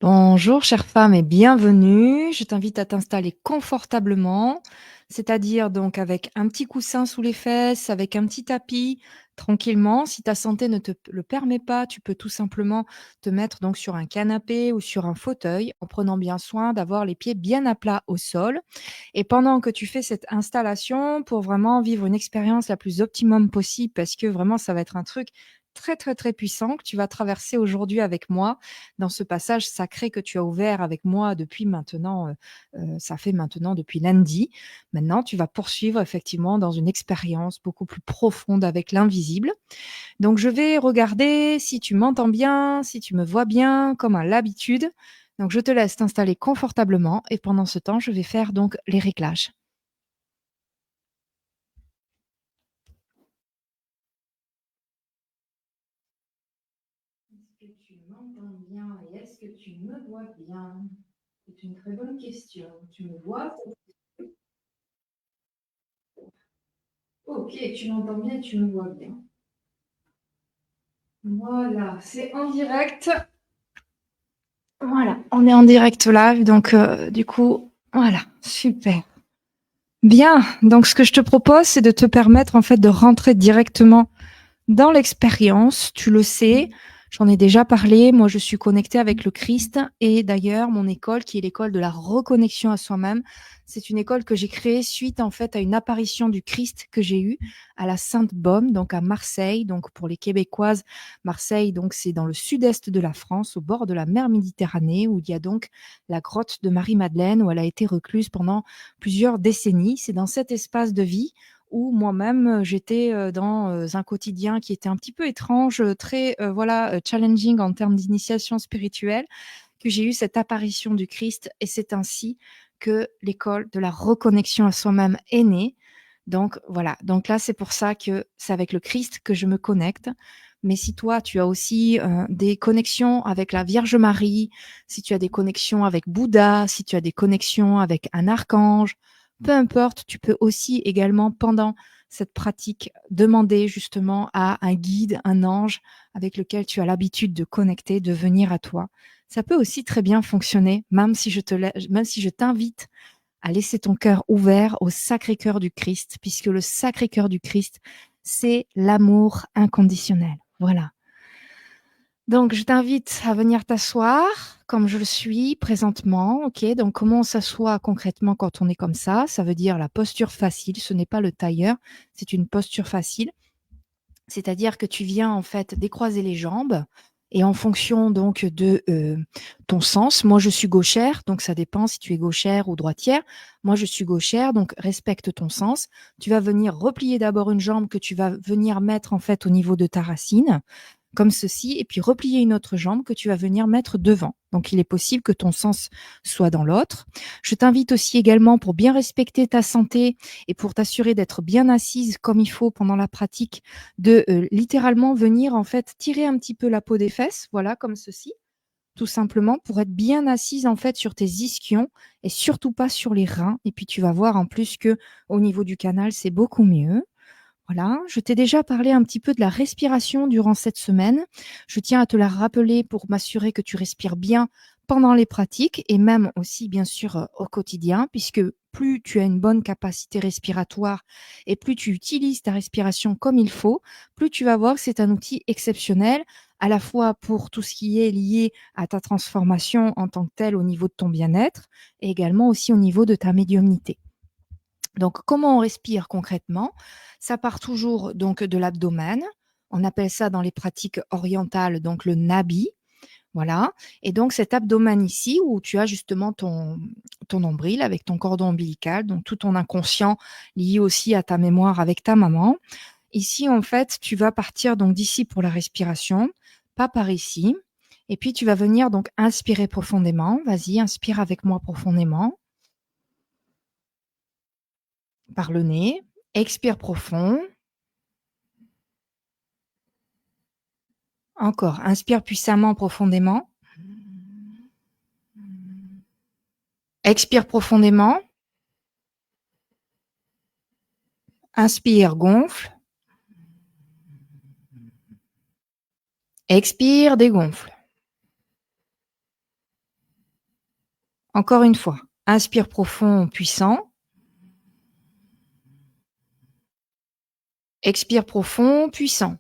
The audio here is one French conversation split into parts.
Bonjour, chère femme, et bienvenue. Je t'invite à t'installer confortablement, c'est-à-dire donc avec un petit coussin sous les fesses, avec un petit tapis, tranquillement. Si ta santé ne te le permet pas, tu peux tout simplement te mettre donc sur un canapé ou sur un fauteuil en prenant bien soin d'avoir les pieds bien à plat au sol. Et pendant que tu fais cette installation, pour vraiment vivre une expérience la plus optimum possible, parce que vraiment ça va être un truc très, très, très puissant que tu vas traverser aujourd'hui avec moi dans ce passage sacré que tu as ouvert avec moi depuis maintenant, ça fait maintenant depuis lundi. Maintenant, tu vas poursuivre effectivement dans une expérience beaucoup plus profonde avec l'invisible. Donc je vais regarder si tu m'entends bien, si tu me vois bien, comme à l'habitude. Donc je te laisse t'installer confortablement et pendant ce temps, je vais faire donc les réglages. Est-ce que tu m'entends bien et est-ce que tu me vois bien? C'est une très bonne question. Tu me vois? Ok, tu m'entends bien, tu me vois bien. Voilà, c'est en direct. Voilà, on est en direct live, donc du coup, voilà, super. Bien, donc ce que je te propose, c'est de te permettre en fait de rentrer directement dans l'expérience. Tu le sais, j'en ai déjà parlé, moi je suis connectée avec le Christ et d'ailleurs mon école qui est l'école de la reconnexion à soi-même, c'est une école que j'ai créée suite en fait à une apparition du Christ que j'ai eue à la Sainte-Baume, donc à Marseille. Donc pour les Québécoises, Marseille, donc c'est dans le sud-est de la France, au bord de la mer Méditerranée, où il y a donc la grotte de Marie-Madeleine, où elle a été recluse pendant plusieurs décennies. C'est dans cet espace de vie où moi-même, j'étais, dans, un quotidien qui était un petit peu étrange, très, voilà, challenging en termes d'initiation spirituelle, que j'ai eu cette apparition du Christ et c'est ainsi que l'école de la reconnexion à soi-même est née. Donc voilà, donc là, c'est pour ça que c'est avec le Christ que je me connecte. Mais si toi, tu as aussi, des connexions avec la Vierge Marie, si tu as des connexions avec Bouddha, si tu as des connexions avec un archange, peu importe, tu peux aussi également, pendant cette pratique, demander justement à un guide, un ange avec lequel tu as l'habitude de connecter, de venir à toi. Ça peut aussi très bien fonctionner, même si je t'invite à laisser ton cœur ouvert au Sacré-Cœur du Christ, puisque le Sacré-Cœur du Christ, c'est l'amour inconditionnel. Voilà. Donc, je t'invite à venir t'asseoir comme je le suis présentement. OK, donc comment on s'assoit concrètement quand on est comme ça? Ça veut dire la posture facile, ce n'est pas le tailleur, c'est une posture facile. C'est-à-dire que tu viens en fait décroiser les jambes et en fonction donc de, ton sens, moi je suis gauchère, donc ça dépend si tu es gauchère ou droitière. Moi je suis gauchère, donc respecte ton sens. Tu vas venir replier d'abord une jambe que tu vas venir mettre en fait au niveau de ta racine comme ceci, et puis replier une autre jambe que tu vas venir mettre devant. Donc, il est possible que ton sens soit dans l'autre. Je t'invite aussi également, pour bien respecter ta santé et pour t'assurer d'être bien assise comme il faut pendant la pratique, de littéralement venir en fait tirer un petit peu la peau des fesses, voilà, comme ceci, tout simplement pour être bien assise en fait sur tes ischions et surtout pas sur les reins. Et puis tu vas voir en plus que au niveau du canal, c'est beaucoup mieux. Voilà, je t'ai déjà parlé un petit peu de la respiration durant cette semaine. Je tiens à te la rappeler pour m'assurer que tu respires bien pendant les pratiques et même aussi, bien sûr, au quotidien, puisque plus tu as une bonne capacité respiratoire et plus tu utilises ta respiration comme il faut, plus tu vas voir que c'est un outil exceptionnel, à la fois pour tout ce qui est lié à ta transformation en tant que telle au niveau de ton bien-être et également aussi au niveau de ta médiumnité. Donc, comment on respire concrètement? Ça part toujours donc de l'abdomen. On appelle ça dans les pratiques orientales donc le nabi, voilà. Et donc cet abdomen ici où tu as justement ton nombril avec ton cordon ombilical, donc tout ton inconscient lié aussi à ta mémoire avec ta maman. Ici, en fait, tu vas partir donc d'ici pour la respiration, pas par ici. Et puis tu vas venir donc inspirer profondément. Vas-y, inspire avec moi profondément par le nez. Expire profond. Encore, inspire puissamment, profondément. Expire profondément. Inspire, gonfle. Expire, dégonfle. Encore une fois, inspire profond, puissant. Expire profond, puissant.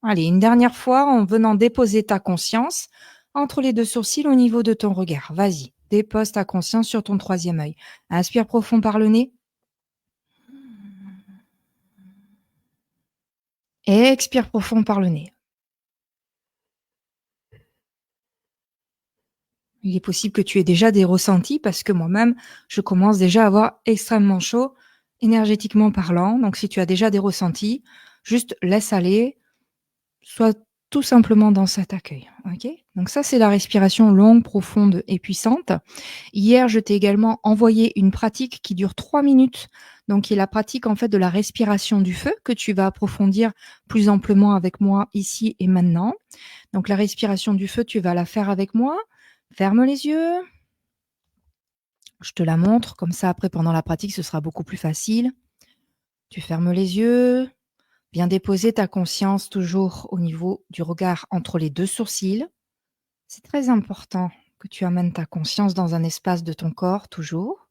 Allez, une dernière fois en venant déposer ta conscience entre les deux sourcils au niveau de ton regard. Vas-y, dépose ta conscience sur ton troisième œil. Inspire profond par le nez. Et expire profond par le nez. Il est possible que tu aies déjà des ressentis parce que moi-même, je commence déjà à avoir extrêmement chaud, énergétiquement parlant. Donc, si tu as déjà des ressentis, juste laisse aller, sois tout simplement dans cet accueil. Ok. Donc ça, c'est la respiration longue, profonde et puissante. Hier, je t'ai également envoyé une pratique qui dure 3 minutes, donc qui est la pratique en fait de la respiration du feu que tu vas approfondir plus amplement avec moi ici et maintenant. Donc la respiration du feu, tu vas la faire avec moi. Ferme les yeux. Je te la montre, comme ça après pendant la pratique, ce sera beaucoup plus facile. Tu fermes les yeux, viens déposer ta conscience toujours au niveau du regard entre les deux sourcils. C'est très important que tu amènes ta conscience dans un espace de ton corps toujours.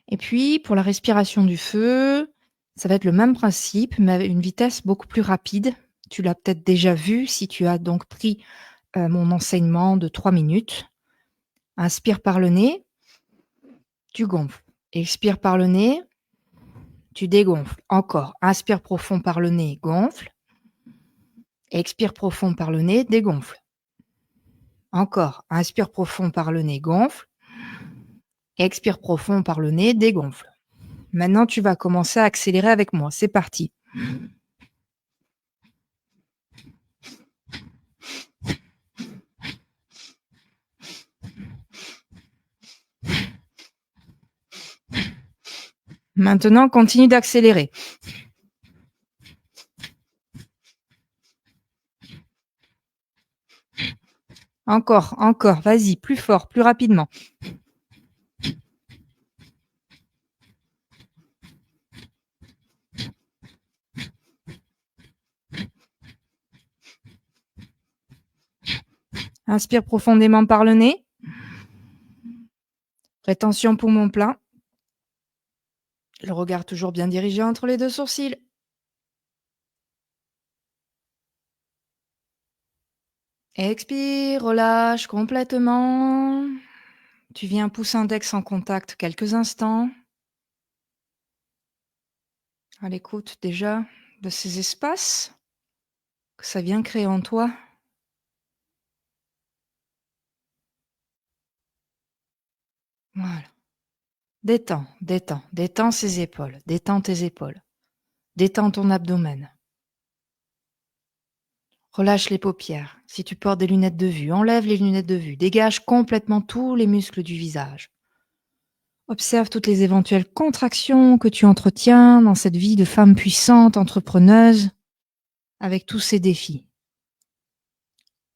Et puis pour la respiration du feu, ça va être le même principe, mais avec une vitesse beaucoup plus rapide. Tu l'as peut-être déjà vu si tu as donc pris mon enseignement de 3 minutes. Inspire par le nez, tu gonfles. Expire par le nez, tu dégonfles. Encore. Inspire profond par le nez, gonfle. Expire profond par le nez, dégonfle. Encore. Inspire profond par le nez, gonfle. Expire profond par le nez, dégonfle. Maintenant, tu vas commencer à accélérer avec moi. C'est parti. Maintenant, continue d'accélérer. Encore, encore. Vas-y, plus fort, plus rapidement. Inspire profondément par le nez. Rétention poumon plein. Le regard toujours bien dirigé entre les deux sourcils. Expire, relâche complètement. Tu viens pousser index en contact quelques instants. À l'écoute déjà de ces espaces que ça vient créer en toi. Voilà. Détends, détends, détends ses épaules, détends tes épaules, détends ton abdomen. Relâche les paupières. Si tu portes des lunettes de vue, enlève les lunettes de vue. Dégage complètement tous les muscles du visage. Observe toutes les éventuelles contractions que tu entretiens dans cette vie de femme puissante, entrepreneuse, avec tous ces défis.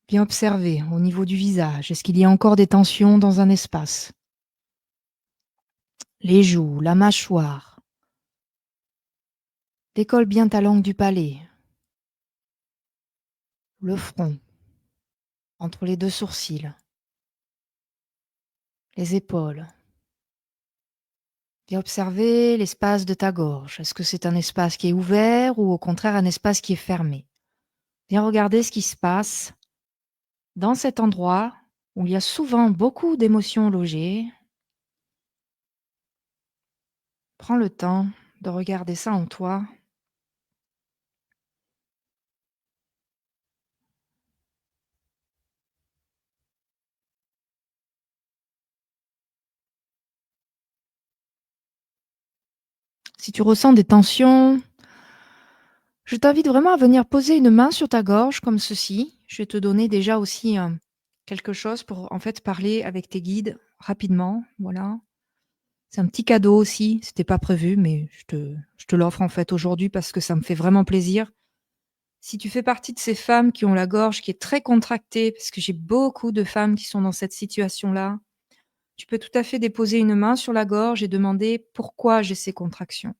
Bien observer au niveau du visage. Est-ce qu'il y a encore des tensions dans un espace? Les joues, la mâchoire. Décolle bien ta langue du palais. Le front. Entre les deux sourcils. Les épaules. Viens observer l'espace de ta gorge. Est-ce que c'est un espace qui est ouvert ou au contraire un espace qui est fermé? Viens regarder ce qui se passe dans cet endroit où il y a souvent beaucoup d'émotions logées. Prends le temps de regarder ça en toi. Si tu ressens des tensions, je t'invite vraiment à venir poser une main sur ta gorge comme ceci. Je vais te donner déjà aussi quelque chose pour en fait parler avec tes guides rapidement. Voilà. C'est un petit cadeau aussi. C'était pas prévu, mais je te l'offre en fait aujourd'hui parce que ça me fait vraiment plaisir. Si tu fais partie de ces femmes qui ont la gorge qui est très contractée, parce que j'ai beaucoup de femmes qui sont dans cette situation-là, tu peux tout à fait déposer une main sur la gorge et demander pourquoi j'ai ces contractions.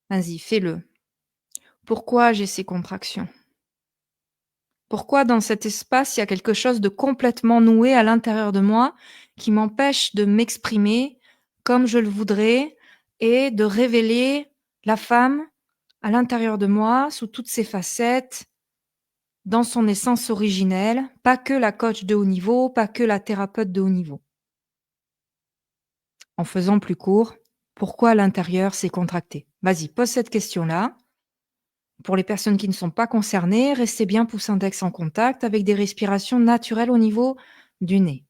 Vas-y, fais-le. Pourquoi j'ai ces contractions? Pourquoi dans cet espace, il y a quelque chose de complètement noué à l'intérieur de moi qui m'empêche de m'exprimer comme je le voudrais et de révéler la femme à l'intérieur de moi sous toutes ses facettes, dans son essence originelle, pas que la coach de haut niveau, pas que la thérapeute de haut niveau. En faisant plus court, pourquoi à l'intérieur c'est contracté? Vas-y, pose cette question-là. Pour les personnes qui ne sont pas concernées, restez bien pouce index en contact avec des respirations naturelles au niveau du nez.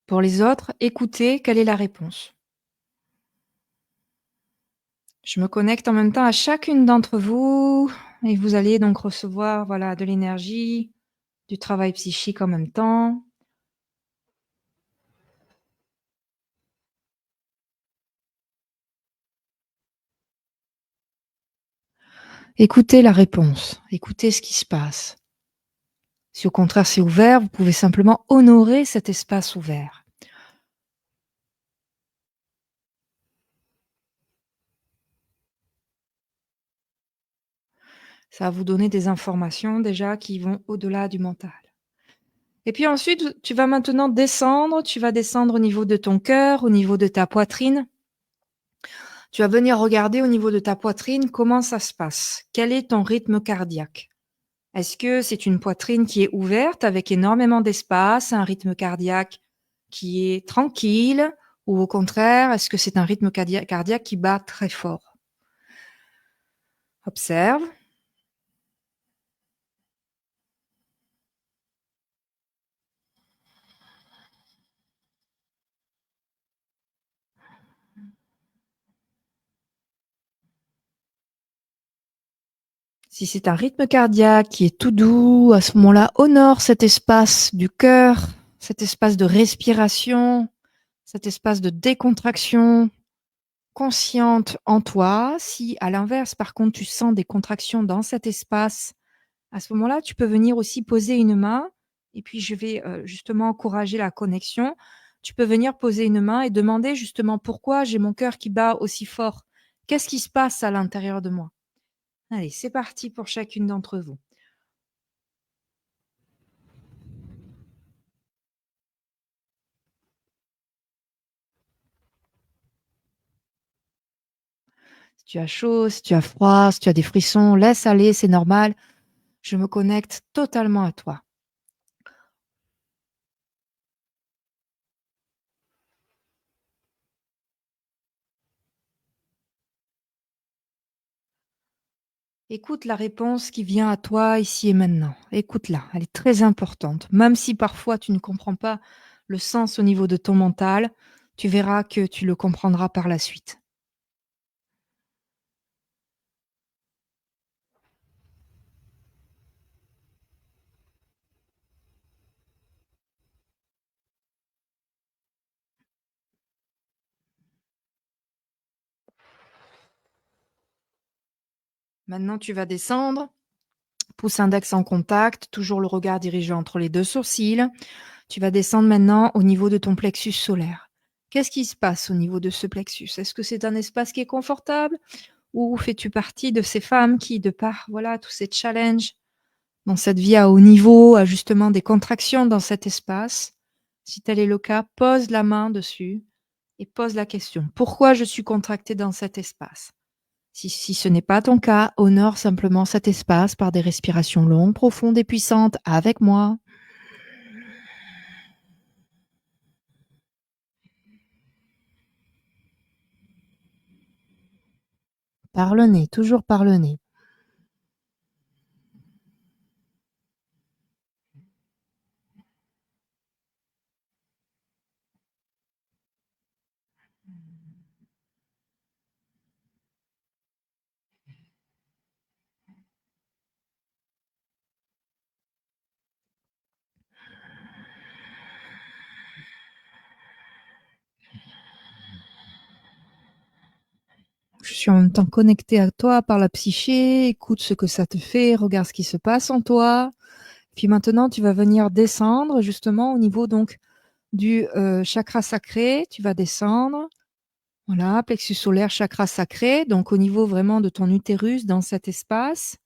Pour les autres, écoutez quelle est la réponse. Je me connecte en même temps à chacune d'entre vous et vous allez donc recevoir voilà, de l'énergie, du travail psychique en même temps. Écoutez la réponse, écoutez ce qui se passe. Si au contraire c'est ouvert, vous pouvez simplement honorer cet espace ouvert. Ça va vous donner des informations déjà qui vont au-delà du mental. Et puis ensuite, tu vas maintenant descendre, tu vas descendre au niveau de ton cœur, au niveau de ta poitrine. Tu vas venir regarder au niveau de ta poitrine comment ça se passe. Quel est ton rythme cardiaque? Est-ce que c'est une poitrine qui est ouverte avec énormément d'espace, un rythme cardiaque qui est tranquille, ou au contraire, est-ce que c'est un rythme cardiaque qui bat très fort? Observe. Si c'est un rythme cardiaque qui est tout doux, à ce moment-là, honore cet espace du cœur, cet espace de respiration, cet espace de décontraction consciente en toi. Si, à l'inverse, par contre, tu sens des contractions dans cet espace, à ce moment-là, tu peux venir aussi poser une main et puis je vais, justement encourager la connexion. Tu peux venir poser une main et demander justement: «Pourquoi j'ai mon cœur qui bat aussi fort? Qu'est-ce qui se passe à l'intérieur de moi?» Allez, c'est parti pour chacune d'entre vous. Si tu as chaud, si tu as froid, si tu as des frissons, laisse aller, c'est normal. Je me connecte totalement à toi. Écoute la réponse qui vient à toi ici et maintenant. Écoute-la, elle est très importante. Même si parfois tu ne comprends pas le sens au niveau de ton mental, tu verras que tu le comprendras par la suite. Maintenant, tu vas descendre, pouce index en contact, toujours le regard dirigé entre les deux sourcils. Tu vas descendre maintenant au niveau de ton plexus solaire. Qu'est-ce qui se passe au niveau de ce plexus? Est-ce que c'est un espace qui est confortable? Ou fais-tu partie de ces femmes qui, de par voilà, tous ces challenges dans cette vie à haut niveau, a justement des contractions dans cet espace? Si tel est le cas, pose la main dessus et pose la question: «Pourquoi je suis contractée dans cet espace?» Si ce n'est pas ton cas, honore simplement cet espace par des respirations longues, profondes et puissantes avec moi. Par le nez, toujours par le nez. Je suis en même temps connectée à toi par la psyché, écoute ce que ça te fait, regarde ce qui se passe en toi. Puis maintenant, tu vas venir descendre justement au niveau donc du chakra sacré. Tu vas descendre, voilà, plexus solaire, chakra sacré, donc au niveau vraiment de ton utérus dans cet espace.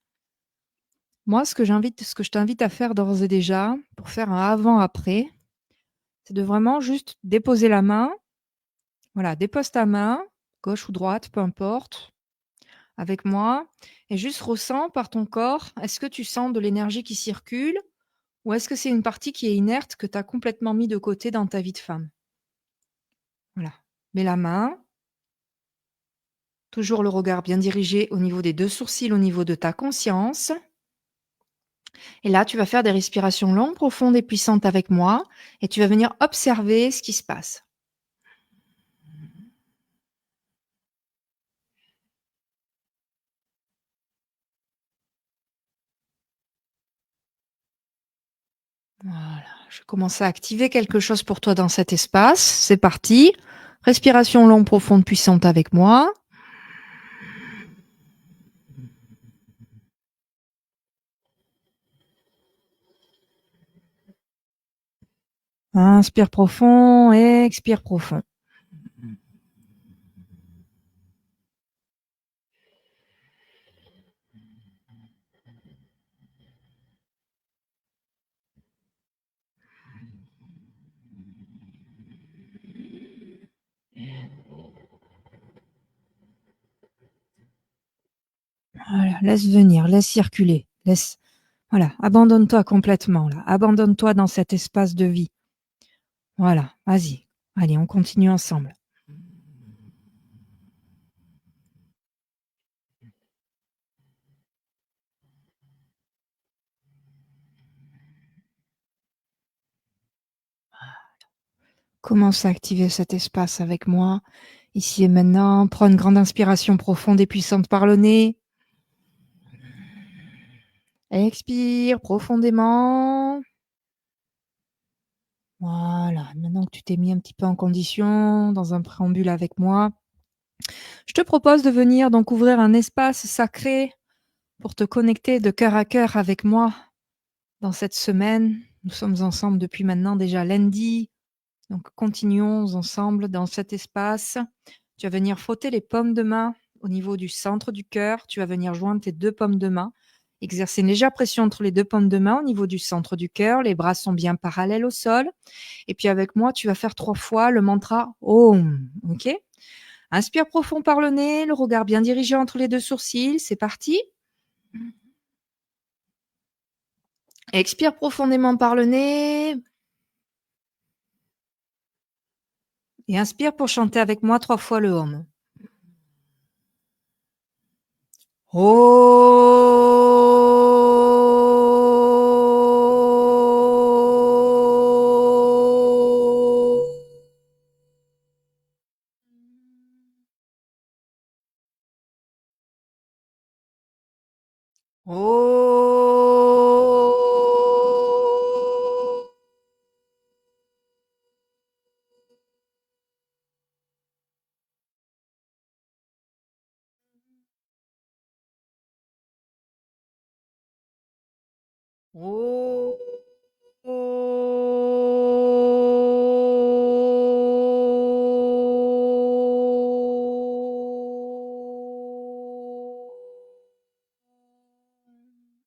Moi, ce que je t'invite à faire d'ores et déjà, pour faire un avant-après, c'est de vraiment juste déposer la main. Voilà, dépose ta main, gauche ou droite, peu importe, avec moi, et juste ressens par ton corps, est-ce que tu sens de l'énergie qui circule ou est-ce que c'est une partie qui est inerte que tu as complètement mis de côté dans ta vie de femme? Voilà. Mets la main, toujours le regard bien dirigé au niveau des 2 sourcils, au niveau de ta conscience. Et là, tu vas faire des respirations longues, profondes et puissantes avec moi et tu vas venir observer ce qui se passe. Voilà, je commence à activer quelque chose pour toi dans cet espace. C'est parti. Respiration longue, profonde, puissante avec moi. Inspire profond, expire profond. Voilà, laisse venir, laisse circuler, laisse. Voilà, abandonne-toi complètement là. Abandonne-toi dans cet espace de vie. Voilà, vas-y. Allez, on continue ensemble. Commence à activer cet espace avec moi, ici et maintenant. Prends une grande inspiration profonde et puissante par le nez. Expire profondément. Voilà, maintenant que tu t'es mis un petit peu en condition, dans un préambule avec moi, je te propose de venir donc ouvrir un espace sacré pour te connecter de cœur à cœur avec moi dans cette semaine. Nous sommes ensemble depuis maintenant déjà lundi, donc continuons ensemble dans cet espace. Tu vas venir frotter les paumes de main au niveau du centre du cœur. Tu vas venir joindre tes 2 paumes de main, exercer une légère pression entre les 2 paumes de main au niveau du centre du cœur. Les bras sont bien parallèles au sol. Et puis avec moi, tu vas faire 3 fois le mantra Om. OK? Inspire profond par le nez, le regard bien dirigé entre les 2 sourcils. C'est parti. Expire profondément par le nez et inspire pour chanter avec moi 3 fois le Om.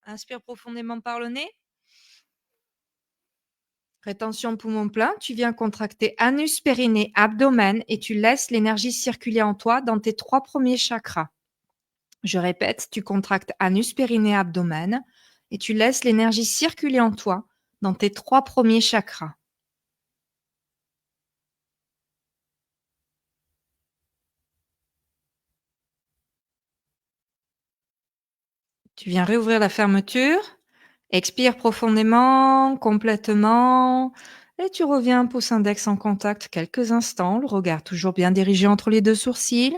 Inspire profondément par le nez. Rétention poumon plein, tu viens contracter anus, périnée, abdomen et tu laisses l'énergie circuler en toi dans tes 3 premiers chakras. Je répète, tu contractes anus, périnée, abdomen et tu laisses l'énergie circuler en toi dans tes 3 premiers chakras. Tu viens réouvrir la fermeture, expire profondément, complètement, et tu reviens pouce index en contact quelques instants, le regard toujours bien dirigé entre les 2 sourcils.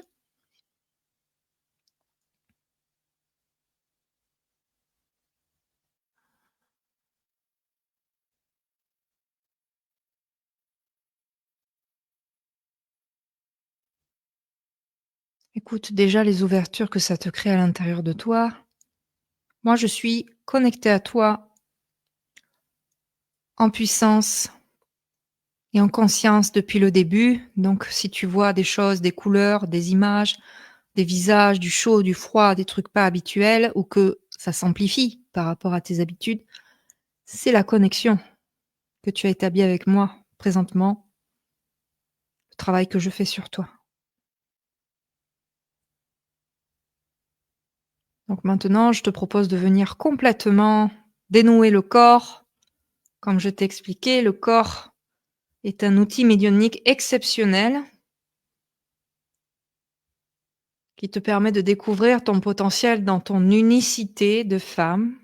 Écoute déjà les ouvertures que ça te crée à l'intérieur de toi. Moi, je suis connectée à toi en puissance et en conscience depuis le début. Donc, si tu vois des choses, des couleurs, des images, des visages, du chaud, du froid, des trucs pas habituels ou que Ça s'amplifie par rapport à tes habitudes. C'est la connexion que tu as établie avec moi présentement, le travail que je fais sur toi. Donc maintenant, je te propose de venir complètement dénouer le corps. Comme je t'ai expliqué, le corps est un outil médiumnique exceptionnel qui te permet de découvrir ton potentiel dans ton unicité de femme.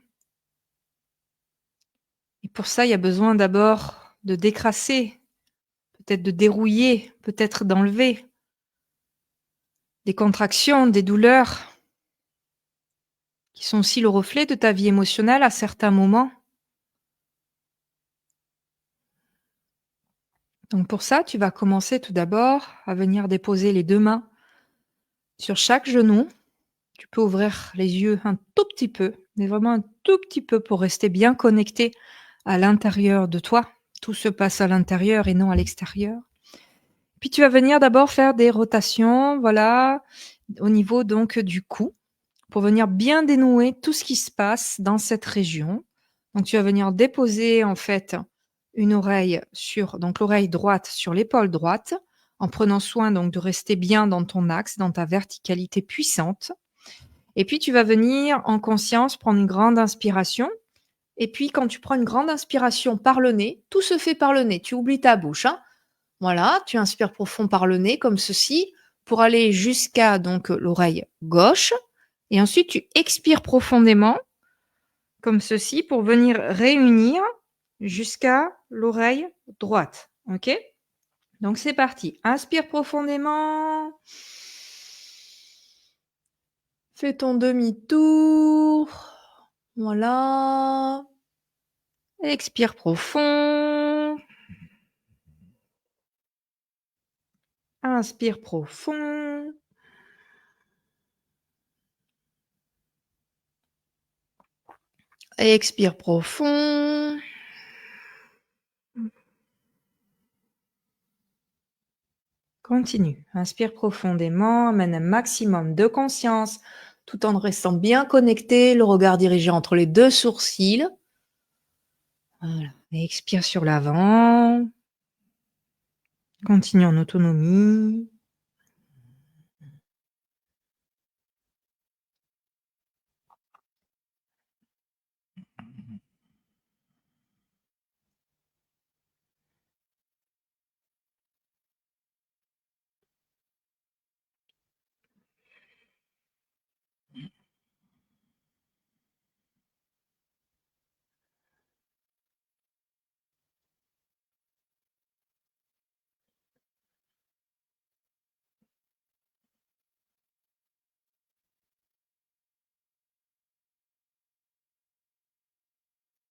Et pour ça, il y a besoin d'abord de décrasser, peut-être de dérouiller, peut-être d'enlever des contractions, des douleurs qui sont aussi le reflet de ta vie émotionnelle à certains moments. Donc pour ça, tu vas commencer tout d'abord à venir déposer les 2 mains sur chaque genou. Tu peux ouvrir les yeux un tout petit peu, mais vraiment un tout petit peu pour rester bien connecté à l'intérieur de toi. Tout se passe à l'intérieur et non à l'extérieur. Puis tu vas venir d'abord faire des rotations, voilà, au niveau donc du cou, pour venir bien dénouer tout ce qui se passe dans cette région. Donc tu vas venir déposer en fait une oreille sur donc l'oreille droite sur l'épaule droite, en prenant soin donc de rester bien dans ton axe, dans ta verticalité puissante. Et puis tu vas venir en conscience prendre une grande inspiration. Et puis quand tu prends une grande inspiration par le nez, tout se fait par le nez, tu oublies ta bouche, hein. Voilà, tu inspires profond par le nez comme ceci pour aller jusqu'à donc l'oreille gauche et ensuite tu expires profondément comme ceci pour venir réunir jusqu'à l'oreille droite. OK? Donc c'est parti. Inspire profondément. Fais ton demi-tour. Voilà. Expire profond. Inspire profond. Expire profond. Continue. Inspire profondément, amène un maximum de conscience tout en restant bien connecté, le regard dirigé entre les 2 sourcils. Voilà. Et expire sur l'avant. Continue en autonomie.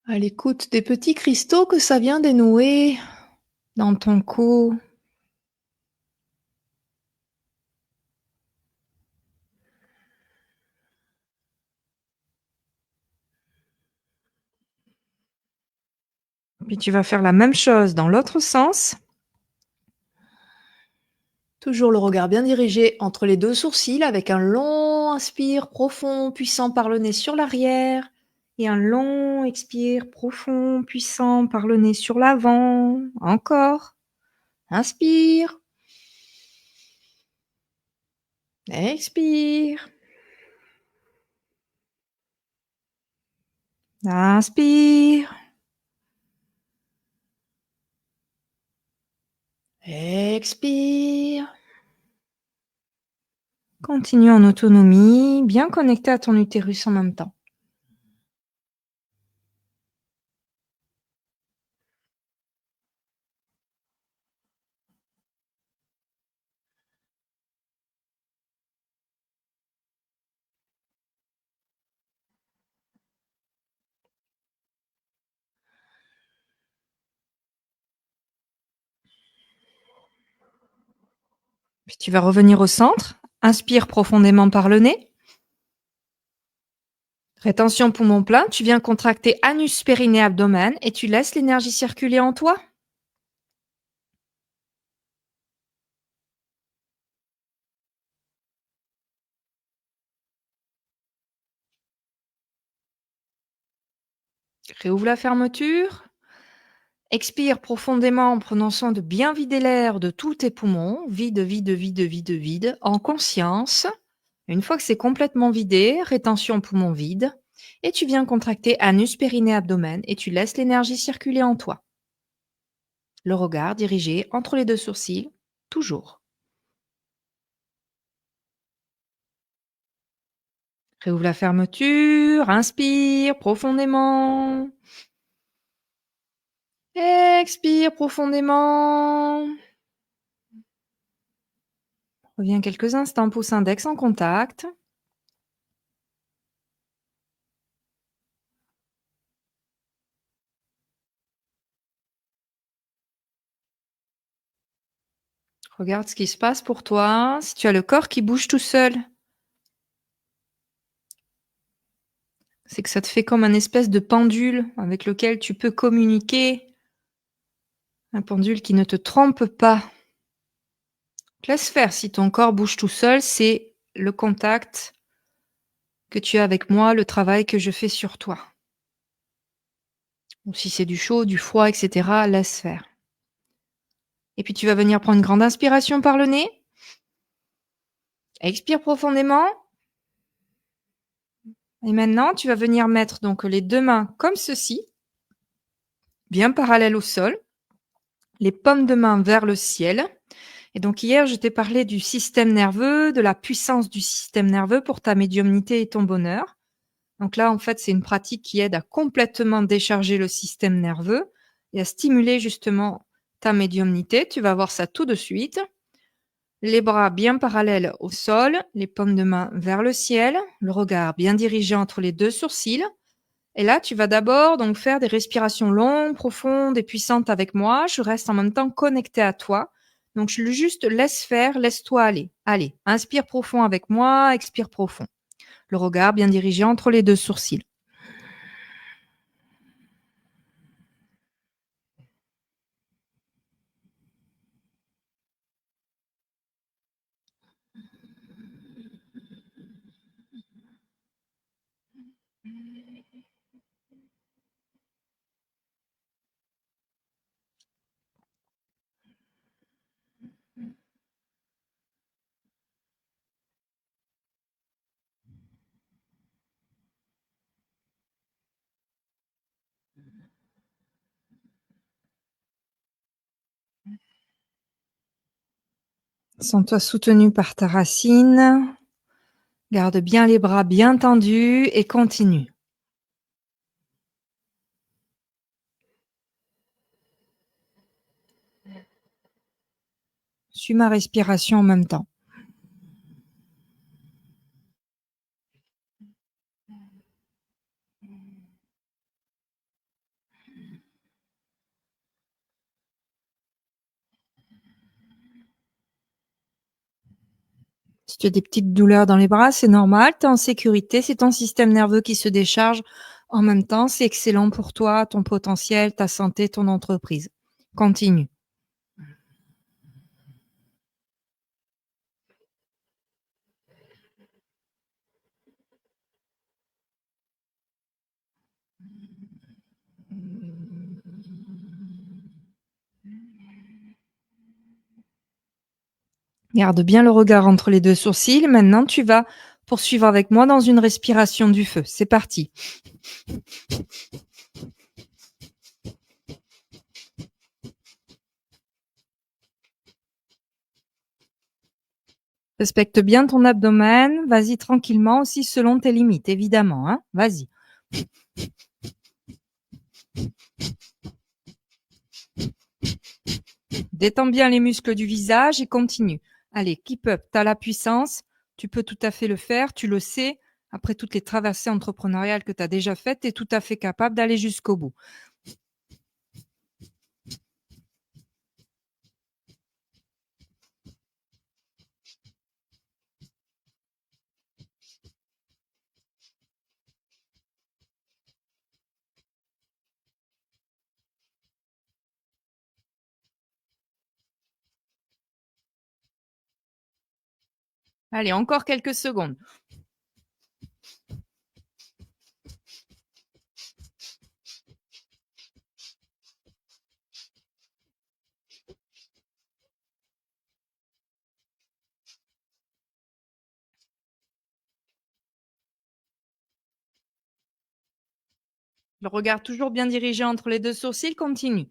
À l'écoute des petits cristaux que ça vient dénouer dans ton cou. Puis tu vas faire la même chose dans l'autre sens. Toujours le regard bien dirigé entre les 2 sourcils avec un long inspire profond, puissant par le nez sur l'arrière et un long expire profond, puissant par le nez sur l'avant. Encore. Inspire. Expire. Inspire. Expire. Continue en autonomie, bien connecté à ton utérus en même temps. Puis tu vas revenir au centre. Inspire profondément par le nez. Rétention poumon plein, tu viens contracter anus, périnée, abdomen et tu laisses l'énergie circuler en toi. Réouvre la fermeture. Expire profondément en prenant soin de bien vider l'air de tous tes poumons. Vide, vide, vide, vide, vide. En conscience. Une fois que c'est complètement vidé, rétention poumon vide. Et tu viens contracter anus, périnée, abdomen et tu laisses l'énergie circuler en toi. Le regard dirigé entre les deux sourcils, toujours. Réouvre la fermeture, inspire profondément. Expire profondément. Reviens quelques instants, pouce index en contact. Regarde ce qui se passe pour toi. Si tu as le corps qui bouge tout seul, c'est que ça te fait comme un espèce de pendule avec lequel tu peux communiquer. Un pendule qui ne te trompe pas. Laisse faire. Si ton corps bouge tout seul, c'est le contact que tu as avec moi, le travail que je fais sur toi. Ou si c'est du chaud, du froid, etc., laisse faire. Et puis tu vas venir prendre une grande inspiration par le nez. Expire profondément. Et maintenant, tu vas venir mettre donc les deux mains comme ceci, bien parallèles au sol, les paumes de main vers le ciel. Et donc hier, je t'ai parlé du système nerveux, de la puissance du système nerveux pour ta médiumnité et ton bonheur. Donc là, en fait, c'est une pratique qui aide à complètement décharger le système nerveux et à stimuler justement ta médiumnité. Tu vas voir ça tout de suite. Les bras bien parallèles au sol, les paumes de main vers le ciel, le regard bien dirigé entre les deux sourcils. Et là, tu vas d'abord donc faire des respirations longues, profondes et puissantes avec moi. Je reste en même temps connectée à toi. Donc, je juste laisse faire, laisse-toi aller. Allez, inspire profond avec moi, expire profond. Le regard bien dirigé entre les deux sourcils. Sens-toi soutenu par ta racine. Garde bien les bras bien tendus et continue. Suis ma respiration en même temps. Si tu as des petites douleurs dans les bras, c'est normal, tu es en sécurité, c'est ton système nerveux qui se décharge en même temps, c'est excellent pour toi, ton potentiel, ta santé, ton entreprise. Continue. Garde bien le regard entre les deux sourcils. Maintenant, tu vas poursuivre avec moi dans une respiration du feu. C'est parti. Respecte bien ton abdomen. Vas-y tranquillement aussi selon tes limites, évidemment. Hein. Vas-y. Détends bien les muscles du visage et continue. Allez, keep up. Tu as la puissance. Tu peux tout à fait le faire. Tu le sais. Après toutes les traversées entrepreneuriales que tu as déjà faites, tu es tout à fait capable d'aller jusqu'au bout. Allez, encore quelques secondes. Le regard toujours bien dirigé entre les deux sourcils, continue.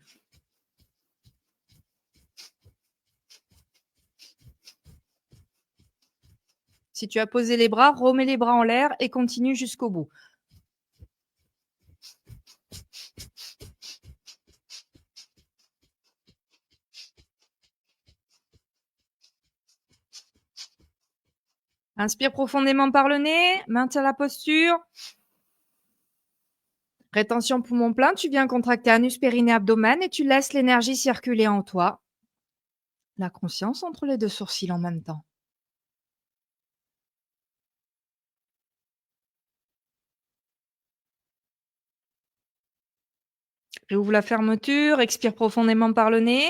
Si tu as posé les bras, remets les bras en l'air et continue jusqu'au bout. Inspire profondément par le nez, maintiens la posture. Rétention poumon plein, tu viens contracter anus, périnée, abdomen et tu laisses l'énergie circuler en toi. La conscience entre les deux sourcils en même temps. Réouvre la fermeture, expire profondément par le nez,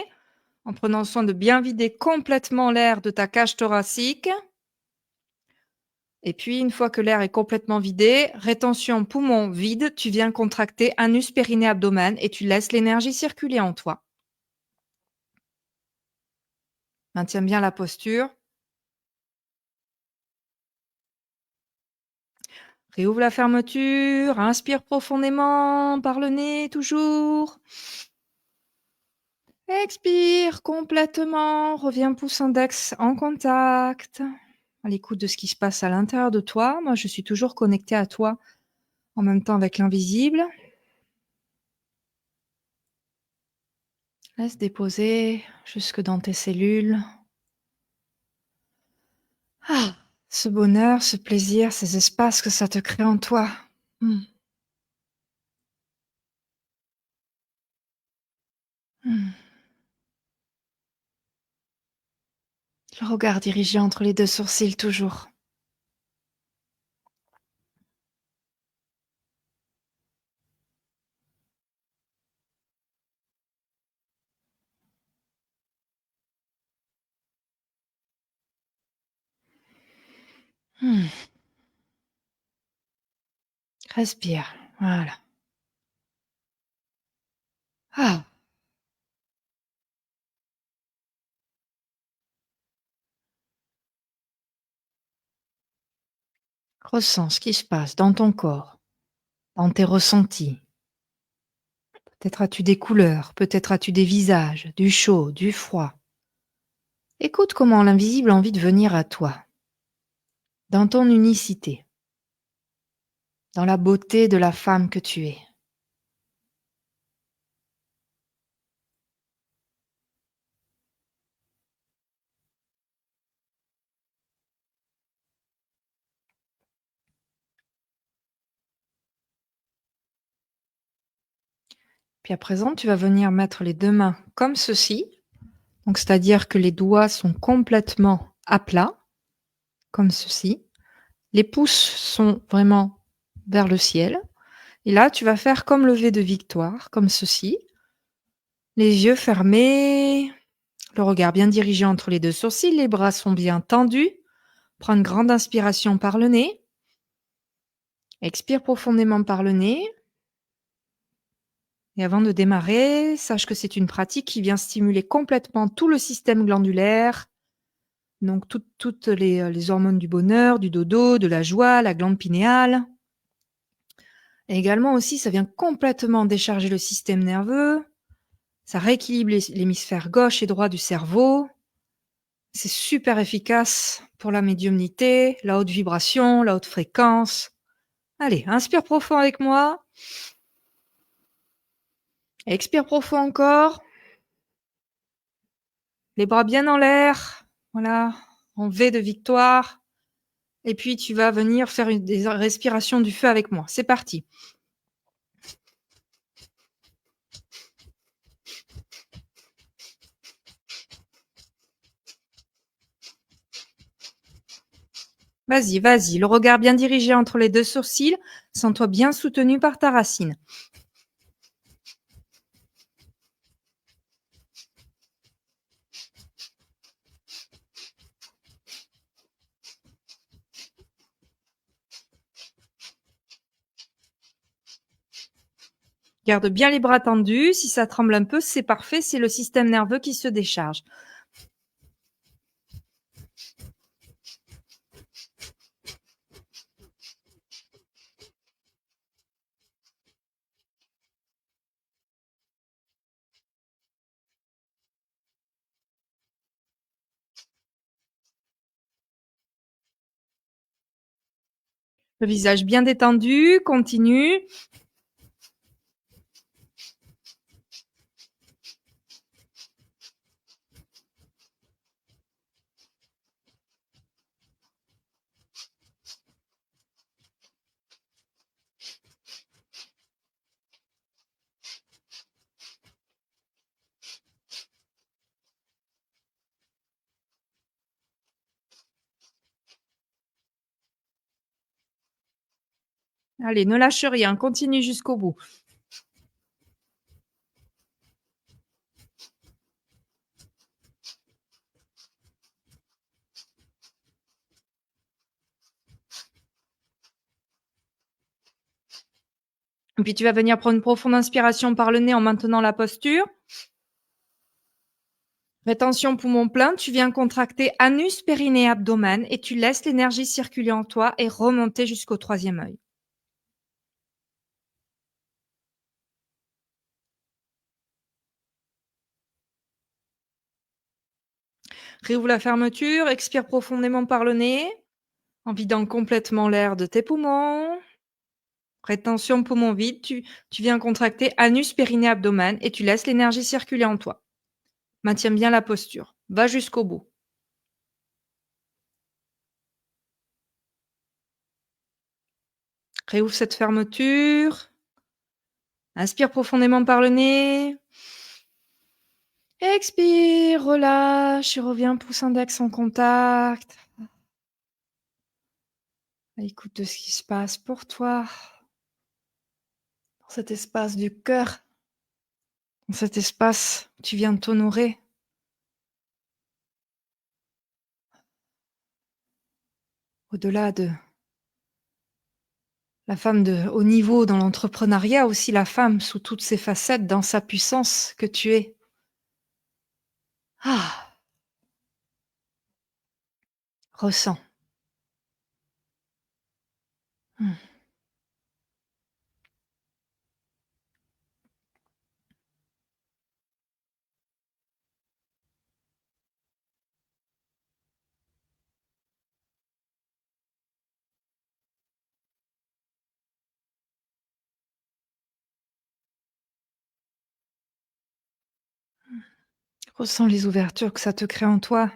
en prenant soin de bien vider complètement l'air de ta cage thoracique. Et puis, une fois que l'air est complètement vidé, rétention poumon vide, tu viens contracter anus, périnée, abdomen et tu laisses l'énergie circuler en toi. Maintiens bien la posture. Réouvre la fermeture, inspire profondément par le nez toujours. Expire complètement, reviens pouce index en contact, à l'écoute de ce qui se passe à l'intérieur de toi. Moi, je suis toujours connectée à toi en même temps avec l'invisible. Laisse déposer jusque dans tes cellules. Ah, ce bonheur, ce plaisir, ces espaces que ça te crée en toi. Hmm. Hmm. Le regard dirigé entre les deux sourcils toujours. Hmm. Respire, voilà. Ah, ressens ce qui se passe dans ton corps, dans tes ressentis. Peut-être as-tu des couleurs, peut-être as-tu des visages, du chaud, du froid. Écoute comment l'invisible a envie de venir à toi, dans ton unicité, dans la beauté de la femme que tu es. Puis à présent, tu vas venir mettre les deux mains comme ceci. Donc, c'est-à-dire que les doigts sont complètement à plat, comme ceci. Les pouces sont vraiment vers le ciel. Et là, tu vas faire comme le V de victoire, comme ceci. Les yeux fermés, le regard bien dirigé entre les deux sourcils, les bras sont bien tendus. Prends une grande inspiration par le nez. Expire profondément par le nez. Et avant de démarrer, sache que c'est une pratique qui vient stimuler complètement tout le système glandulaire, donc toutes les hormones du bonheur, du dodo, de la joie, la glande pinéale. Et également aussi, ça vient complètement décharger le système nerveux, ça rééquilibre l'hémisphère gauche et droit du cerveau. C'est super efficace pour la médiumnité, la haute vibration, la haute fréquence. Allez, inspire profond avec moi. Expire profond encore. Les bras bien en l'air. Voilà, en V de victoire. Et puis, tu vas venir faire des respirations du feu avec moi. C'est parti. Vas-y, vas-y. Le regard bien dirigé entre les deux sourcils. Sens-toi bien soutenu par ta racine. Garde bien les bras tendus. Si ça tremble un peu, c'est parfait. C'est le système nerveux qui se décharge. Le visage bien détendu, continue. Allez, ne lâche rien, continue jusqu'au bout. Et puis tu vas venir prendre une profonde inspiration par le nez en maintenant la posture. Rétention poumon plein, tu viens contracter anus, périnée, abdomen et tu laisses l'énergie circuler en toi et remonter jusqu'au troisième œil. Réouvre la fermeture, expire profondément par le nez, en vidant complètement l'air de tes poumons. Rétention poumon vide, tu viens contracter anus, périnée, abdomen et tu laisses l'énergie circuler en toi. Maintiens bien la posture. Va jusqu'au bout. Réouvre cette fermeture. Inspire profondément par le nez. Expire, relâche et reviens, pouce index en contact. Écoute de ce qui se passe pour toi, dans cet espace du cœur, dans cet espace où tu viens de t'honorer. Au-delà de la femme de haut niveau dans l'entrepreneuriat, aussi la femme sous toutes ses facettes, dans sa puissance que tu es. Ah, ressens. Hmm. Ressens les ouvertures que ça te crée en toi.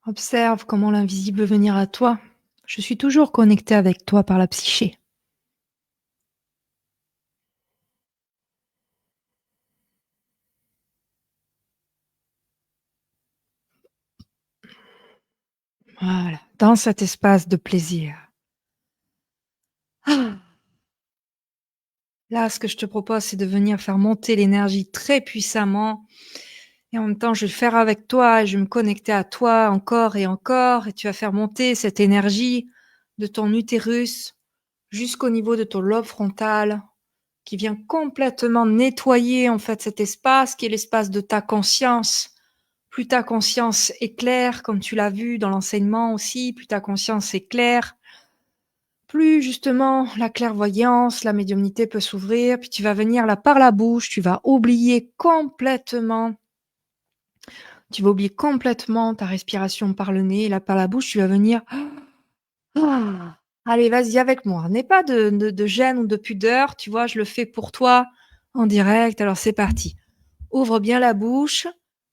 Observe comment l'invisible veut venir à toi. Je suis toujours connectée avec toi par la psyché. Voilà, dans cet espace de plaisir. Ah. Là, ce que je te propose, c'est de venir faire monter l'énergie très puissamment. Et en même temps, je vais le faire avec toi et je vais me connecter à toi encore et encore. Et tu vas faire monter cette énergie de ton utérus jusqu'au niveau de ton lobe frontal qui vient complètement nettoyer en fait cet espace qui est l'espace de ta conscience. Plus ta conscience est claire, comme tu l'as vu dans l'enseignement aussi, plus ta conscience est claire, plus justement la clairvoyance, la médiumnité peut s'ouvrir, puis tu vas venir là par la bouche, tu vas oublier complètement ta respiration par le nez, et là par la bouche, tu vas venir. Ah. Allez, vas-y avec moi. N'aie pas de gêne ou de pudeur, tu vois, je le fais pour toi en direct, alors c'est parti. Ouvre bien la bouche,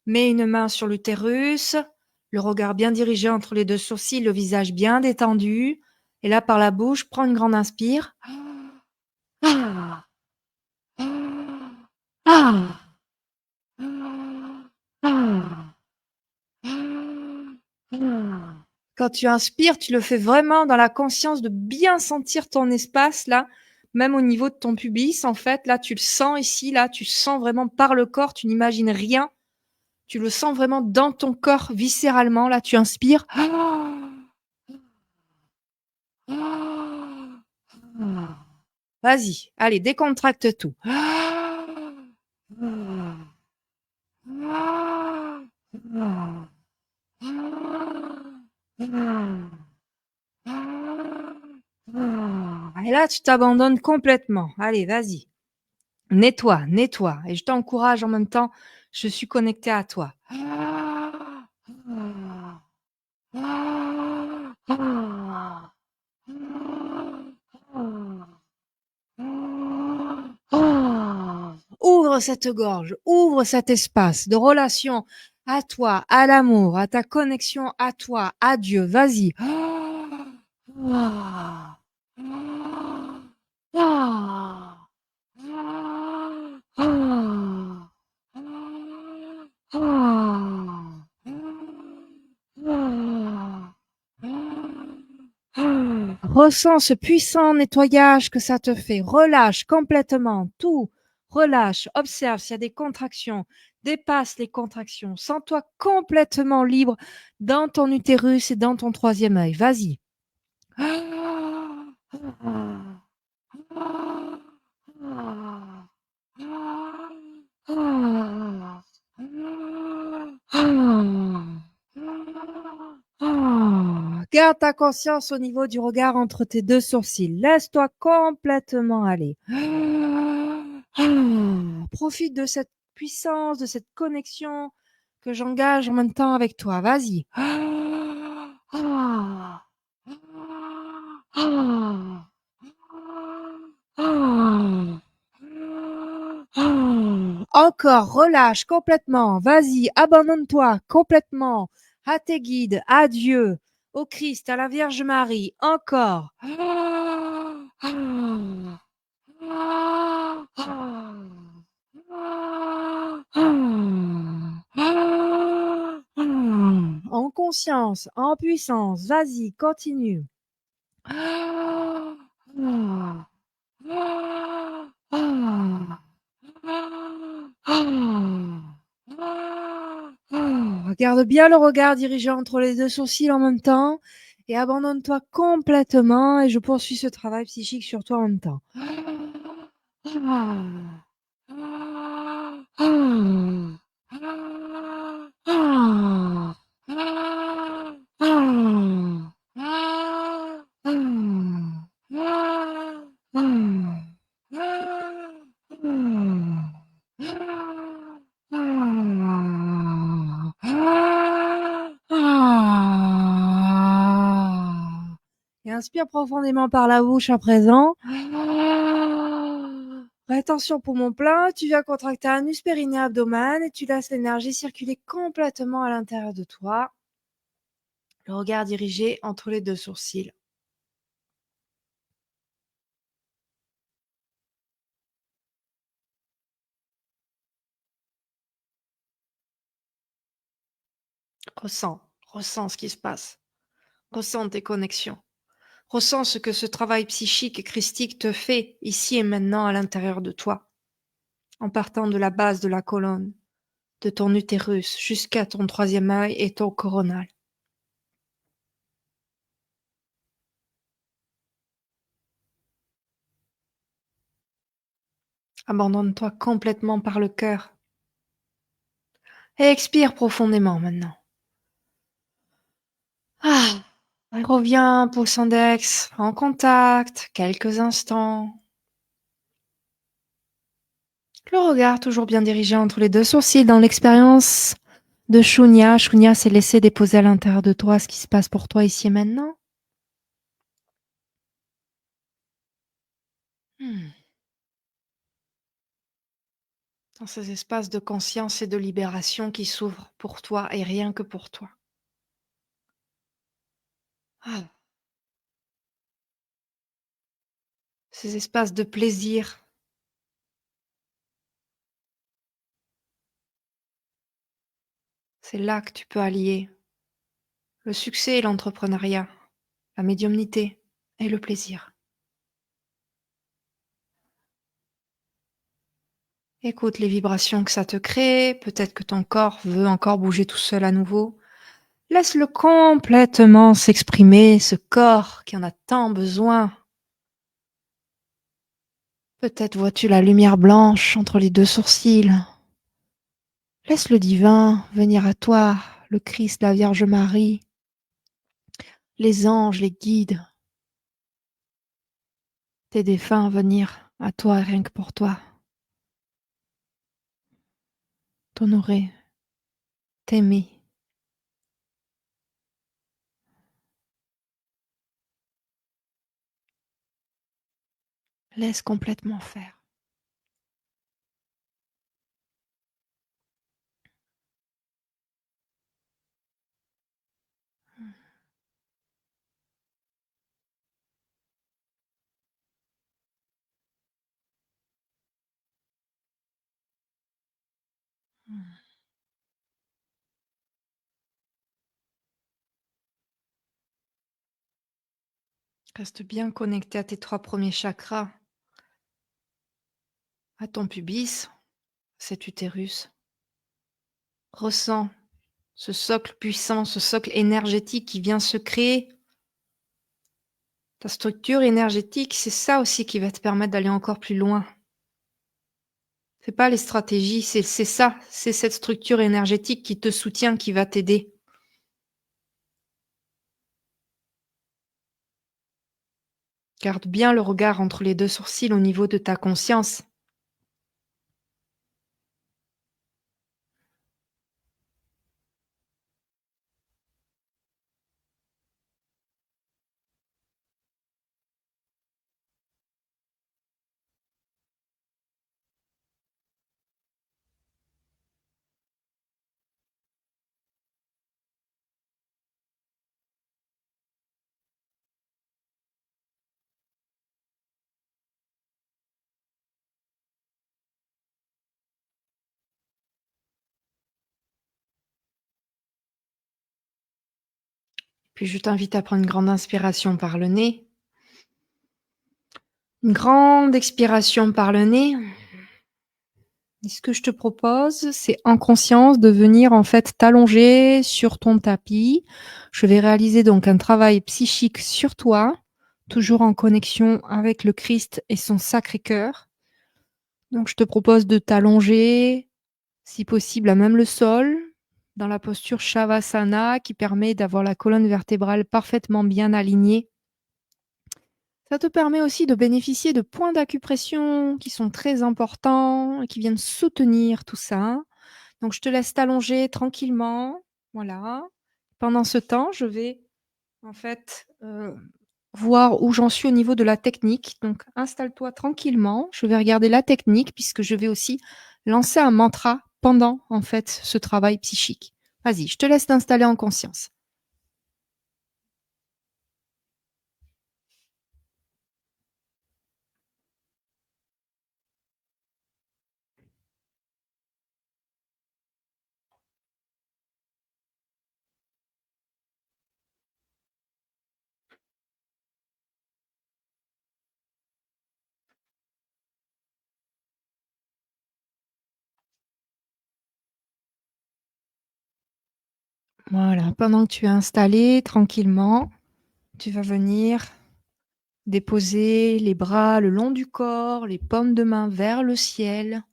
mets une main sur l'utérus, le regard bien dirigé entre les deux sourcils, le visage bien détendu. Et là, par la bouche, prends une grande inspire. Ah, ah, ah, ah. Quand tu inspires, tu le fais vraiment dans la conscience de bien sentir ton espace, là, même au niveau de ton pubis, en fait. Là, tu le sens ici, là, tu sens vraiment par le corps, tu n'imagines rien. Tu le sens vraiment dans ton corps, viscéralement. Là, tu inspires. Vas-y, allez, décontracte tout. Et là, tu t'abandonnes complètement. Allez, vas-y. Nettoie, nettoie. Et je t'encourage en même temps. Je suis connectée à toi. ouvre cette gorge, ouvre cet espace de relation à toi, à l'amour, à ta connexion à toi, à Dieu. Vas-y. Ah. Ah. Ah. Ah. Ah. Ressens ce puissant nettoyage que ça te fait. Relâche complètement tout. Relâche, observe s'il y a des contractions. Dépasse les contractions. Sens-toi complètement libre dans ton utérus et dans ton troisième œil. Vas-y. Garde ta conscience au niveau du regard entre tes deux sourcils. Laisse-toi complètement aller. Profite de cette puissance, de cette connexion que j'engage en même temps avec toi. Vas-y. Encore, relâche complètement. Vas-y, abandonne-toi complètement à tes guides, à Dieu, au Christ, à la Vierge Marie. Encore. En conscience, en puissance. Vas-y, continue. Garde bien le regard dirigé entre les deux sourcils en même temps et abandonne-toi complètement et je poursuis ce travail psychique sur toi en même temps. Et inspire profondément par la bouche à présent. Rétention poumon plein, tu viens contracter anus, périnée, abdomen et tu laisses l'énergie circuler complètement à l'intérieur de toi. Le regard dirigé entre les deux sourcils. Ressens ce qui se passe. Ressens tes connexions. Ressens ce que ce travail psychique et christique te fait ici et maintenant à l'intérieur de toi, en partant de la base de la colonne, de ton utérus jusqu'à ton troisième œil et ton coronal. Abandonne-toi complètement par le cœur et expire profondément maintenant. Ah, reviens, pouce index en contact, quelques instants. Le regard toujours bien dirigé entre les deux sourcils dans l'expérience de Shunya. Shunya, c'est laisser déposer à l'intérieur de toi ce qui se passe pour toi ici et maintenant. Hmm. Dans ces espaces de conscience et de libération qui s'ouvrent pour toi et rien que pour toi. Ah. Ces espaces de plaisir. C'est là que tu peux allier le succès et l'entrepreneuriat, la médiumnité et le plaisir. Écoute les vibrations que ça te crée, peut-être que ton corps veut encore bouger tout seul à nouveau. Laisse-le complètement s'exprimer, ce corps qui en a tant besoin. Peut-être vois-tu la lumière blanche entre les deux sourcils. Laisse le divin venir à toi, le Christ, la Vierge Marie, les anges, les guides, tes défunts venir à toi rien que pour toi, t'honorer, t'aimer. Laisse complètement faire. Reste bien connecté à tes 3 premiers chakras, à ton pubis, cet utérus. Ressens ce socle puissant, ce socle énergétique qui vient se créer. Ta structure énergétique, c'est ça aussi qui va te permettre d'aller encore plus loin. C'est pas les stratégies, c'est ça, c'est cette structure énergétique qui te soutient, qui va t'aider. Garde bien le regard entre les 2 sourcils au niveau de ta conscience. Puis je t'invite à prendre une grande inspiration par le nez. Une grande expiration par le nez. Et ce que je te propose, c'est en conscience de venir en fait t'allonger sur ton tapis. Je vais réaliser donc un travail psychique sur toi, toujours en connexion avec le Christ et son Sacré-Cœur. Donc je te propose de t'allonger, si possible à même le sol, dans la posture Shavasana qui permet d'avoir la colonne vertébrale parfaitement bien alignée. Ça te permet aussi de bénéficier de points d'acupression qui sont très importants et qui viennent soutenir tout ça. Donc je te laisse t'allonger tranquillement, voilà. Pendant ce temps, je vais en fait, voir où j'en suis au niveau de la technique. Donc installe-toi tranquillement, je vais regarder la technique puisque je vais aussi lancer un mantra pendant en fait ce travail psychique. Vas-y, je te laisse t'installer en conscience. Voilà, pendant que tu es installé tranquillement, tu vas venir déposer les bras le long du corps, les paumes de main vers le ciel.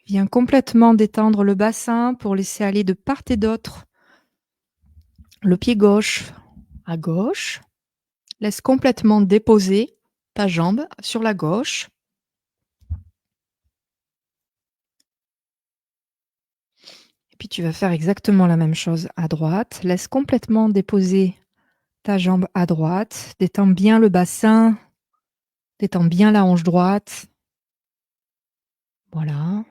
Viens complètement détendre le bassin pour laisser aller de part et d'autre le pied gauche à gauche. Laisse complètement déposer ta jambe sur la gauche. Et puis tu vas faire exactement la même chose à droite. Laisse complètement déposer ta jambe à droite. Détends bien le bassin. Détends bien la hanche droite. Voilà.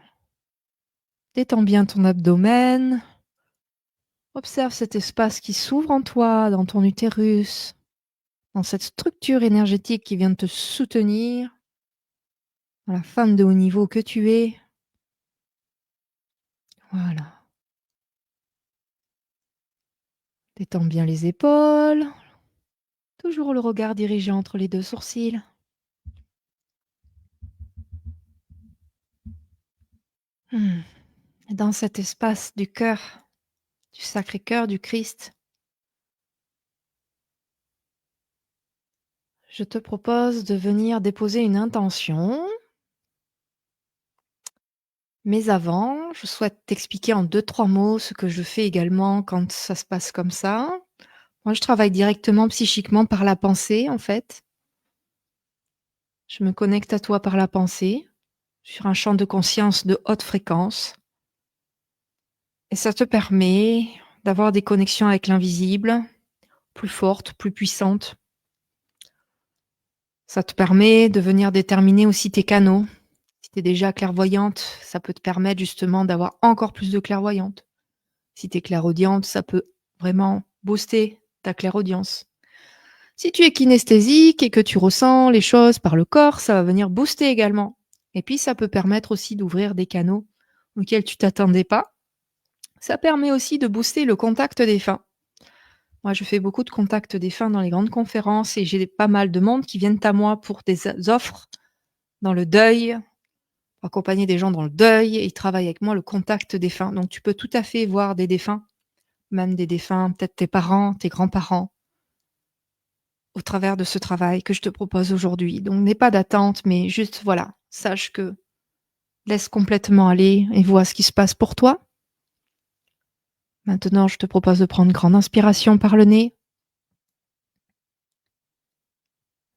Détends bien ton abdomen. Observe cet espace qui s'ouvre en toi, dans ton utérus, dans cette structure énergétique qui vient de te soutenir, dans la femme de haut niveau que tu es. Voilà. Détends bien les épaules. Toujours le regard dirigé entre les 2 sourcils. Mmh. Dans cet espace du cœur, du Sacré-Cœur du Christ, je te propose de venir déposer une intention. Mais avant, je souhaite t'expliquer en 2-3 mots ce que je fais également quand ça se passe comme ça. Moi, je travaille directement psychiquement par la pensée, en fait. Je me connecte à toi par la pensée, sur un champ de conscience de haute fréquence. Et ça te permet d'avoir des connexions avec l'invisible, plus fortes, plus puissantes. Ça te permet de venir déterminer aussi tes canaux. Si tu es déjà clairvoyante, ça peut te permettre justement d'avoir encore plus de clairvoyante. Si tu es clairaudiente, ça peut vraiment booster ta clairaudience. Si tu es kinesthésique et que tu ressens les choses par le corps, ça va venir booster également Et puis, ça peut permettre aussi d'ouvrir des canaux auxquels tu t'attendais pas. Ça permet aussi de booster le contact défunt. Moi, je fais beaucoup de contacts défunts dans les grandes conférences et j'ai pas mal de monde qui viennent à moi pour des offres dans le deuil, pour accompagner des gens dans le deuil et ils travaillent avec moi le contact défunt. Donc, tu peux tout à fait voir des défunts, même des défunts, peut-être tes parents, tes grands-parents, au travers de ce travail que je te propose aujourd'hui. Donc, n'aie pas d'attente, mais juste, voilà, sache que laisse complètement aller et vois ce qui se passe pour toi. Maintenant, je te propose de prendre une grande inspiration par le nez.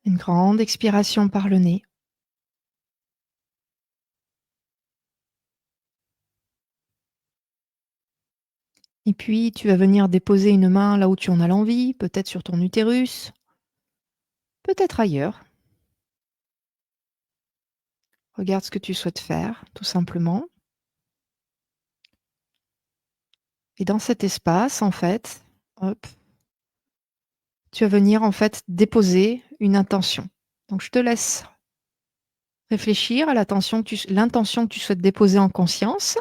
Une grande expiration par le nez. Et puis, tu vas venir déposer une main là où tu en as l'envie, peut-être sur ton utérus, peut-être ailleurs. Regarde ce que tu souhaites faire, tout simplement. Et dans cet espace, en fait, hop, tu vas venir en fait déposer une intention. Donc, je te laisse réfléchir à l'intention que tu souhaites déposer en conscience.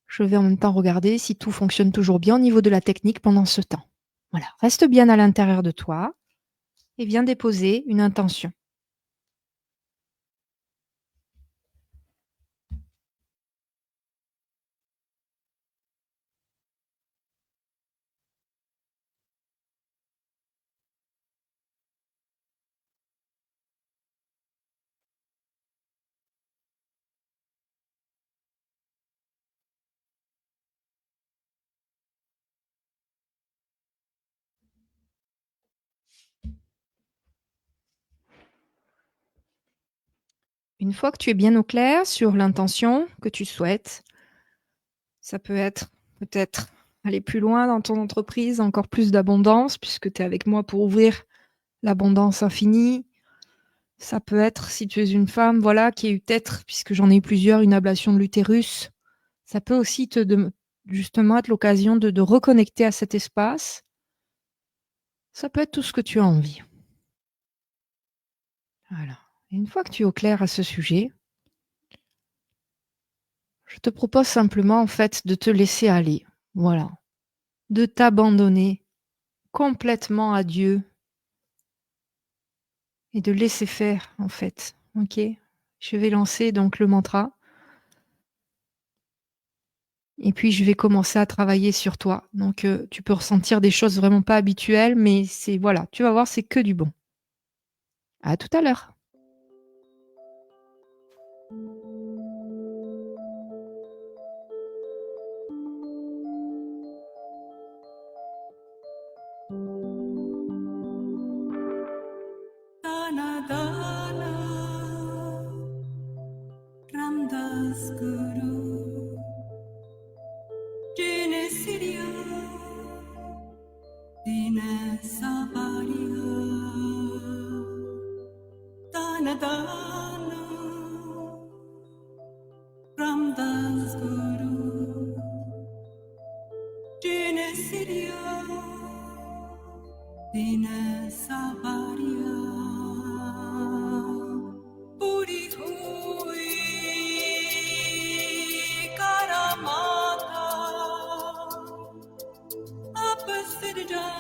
Je vais en même temps regarder si tout fonctionne toujours bien au niveau de la technique pendant ce temps. Voilà, reste bien à l'intérieur de toi et viens déposer une intention. Une fois que tu es bien au clair sur l'intention que tu souhaites, ça peut être peut-être aller plus loin dans ton entreprise, encore plus d'abondance, puisque tu es avec moi pour ouvrir l'abondance infinie. Ça peut être, si tu es une femme, voilà, qui a eu peut-être, puisque j'en ai eu plusieurs, une ablation de l'utérus. Ça peut aussi justement être l'occasion de reconnecter à cet espace. Ça peut être tout ce que tu as envie. Voilà. Et une fois que tu es au clair à ce sujet, je te propose simplement, en fait, de te laisser aller. Voilà. De t'abandonner complètement à Dieu et de laisser faire, en fait. Ok? Je vais lancer donc le mantra et puis je vais commencer à travailler sur toi. Donc, tu peux ressentir des choses vraiment pas habituelles, mais c'est voilà, tu vas voir, c'est que du bon. À tout à l'heure. Dana Dana Ramdas Guru Dine Siria Dine Sabaria Dana Dana Ramdas Guru Dine Siria Dine Sabaria Puri hui karamata apasiddham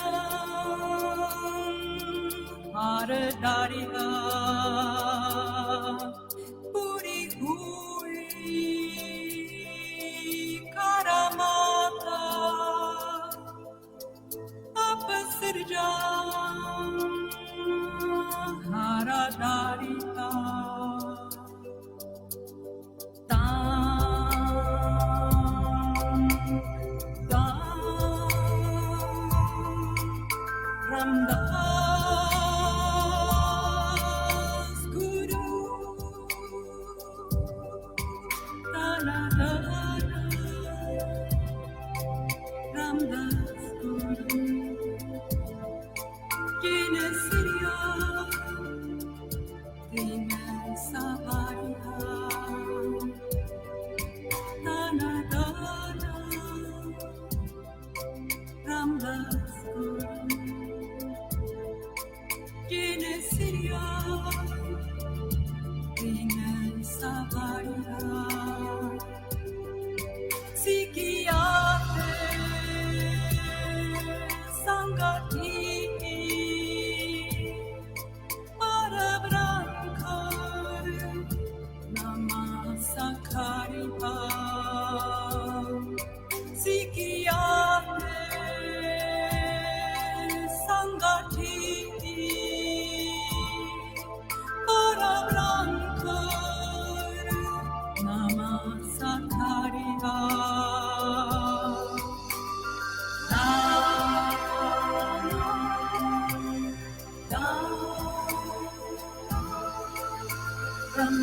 haradariya Puri hui karamata apasiddham haradariya Ramdas Guru Dana Dana Ramdas Guru Dine Siria Dine Sabaria Dana Dana Ramdas Guru Dine Siria Dine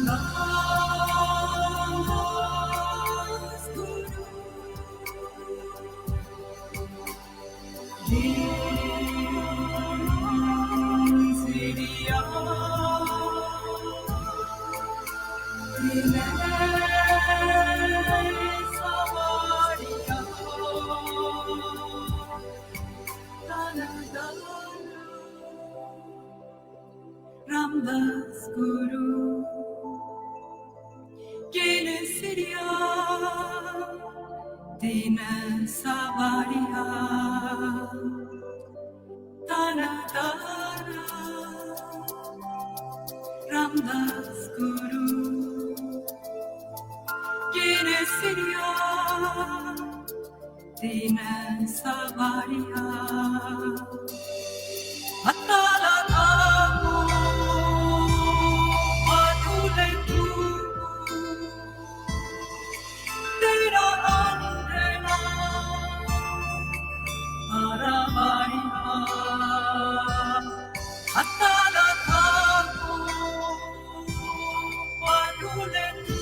Ramdas Guru Siria Dile Savaria Ramdas Guru Gene Siria Dine Savaria Dana Dana Ramdas Guru Gene Siria Dine Savaria Atala Tamu Atule Tu Tera Andena Arabariha Atala Tamu Atule Tu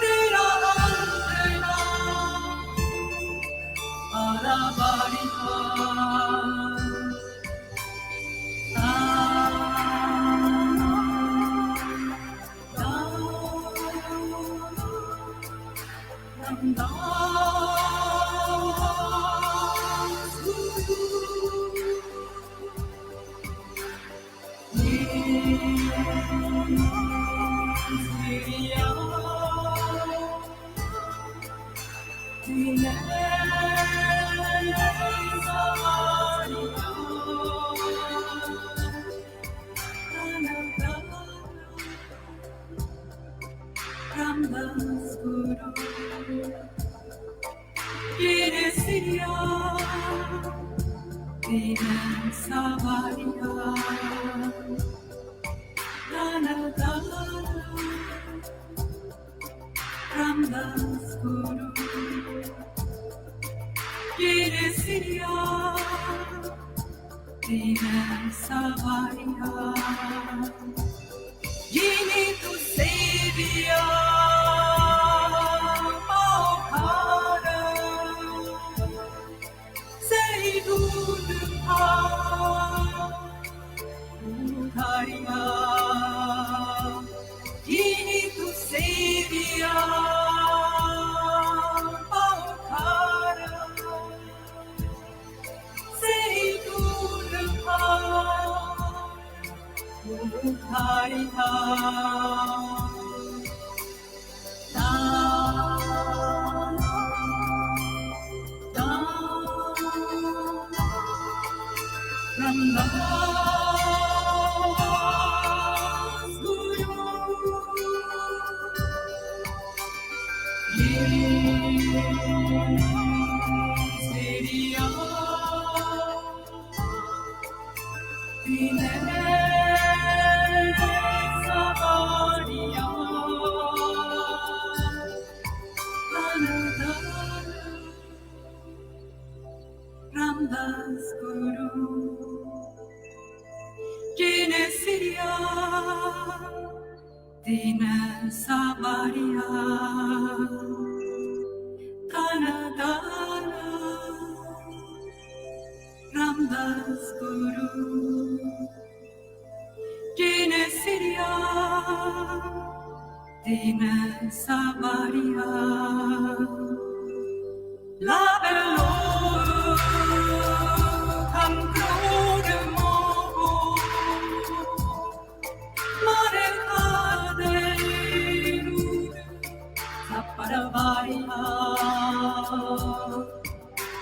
Tera Andena Arabariha Ramdas Guru Gene Siria Dine Savaria Dana Dana Ramdas Guru Gene Siria Dine Savaria Gene Tu Savior Mahara Say Good Uthariya Gene Tu Savior Mahara Say Good Uthariya Ramdas Guru Siria Dine Savaria Ramdas Guru Gene Siria Dine Savaria Dana Dana Ramdas Guru Gene Siria Dine Savaria La Bello Camprode Mogo Mare Caderu Zaparavaria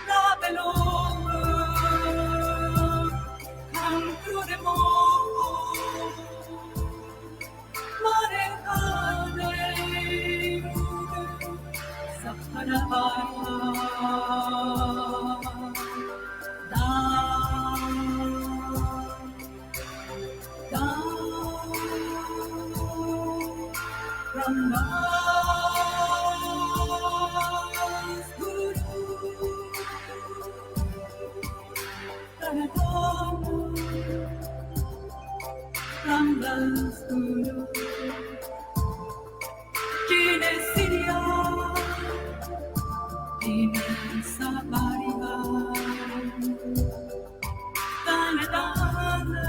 La Bello Camprode Mogo Mare Caderu Zaparavaria Ramdas Guru from the Guru. Kinesidia, Sabariva, Dana Dana,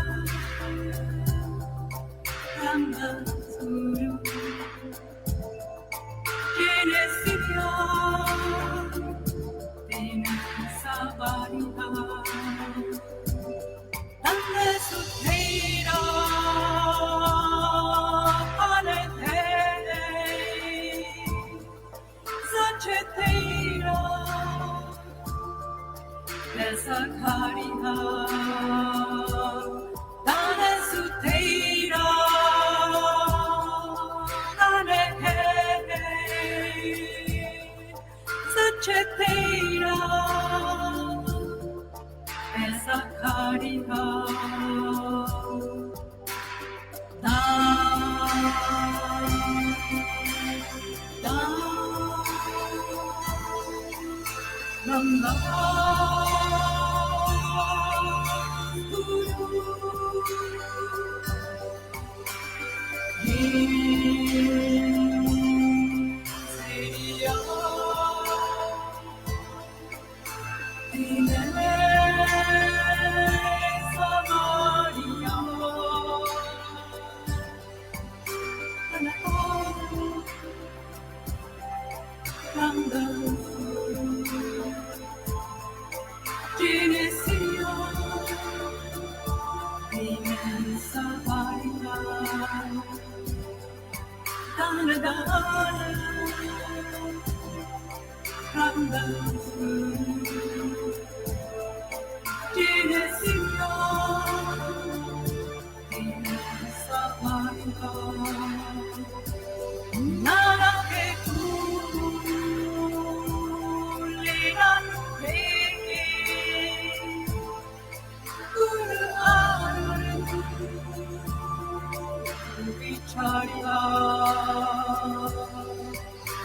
from the Guru. Kinesidia, Sabariva, Dana Sutheira, Panethele, Sacheteira, Desakariha, Dana Sutheira, Panethele, Sacheteira, Desakariha,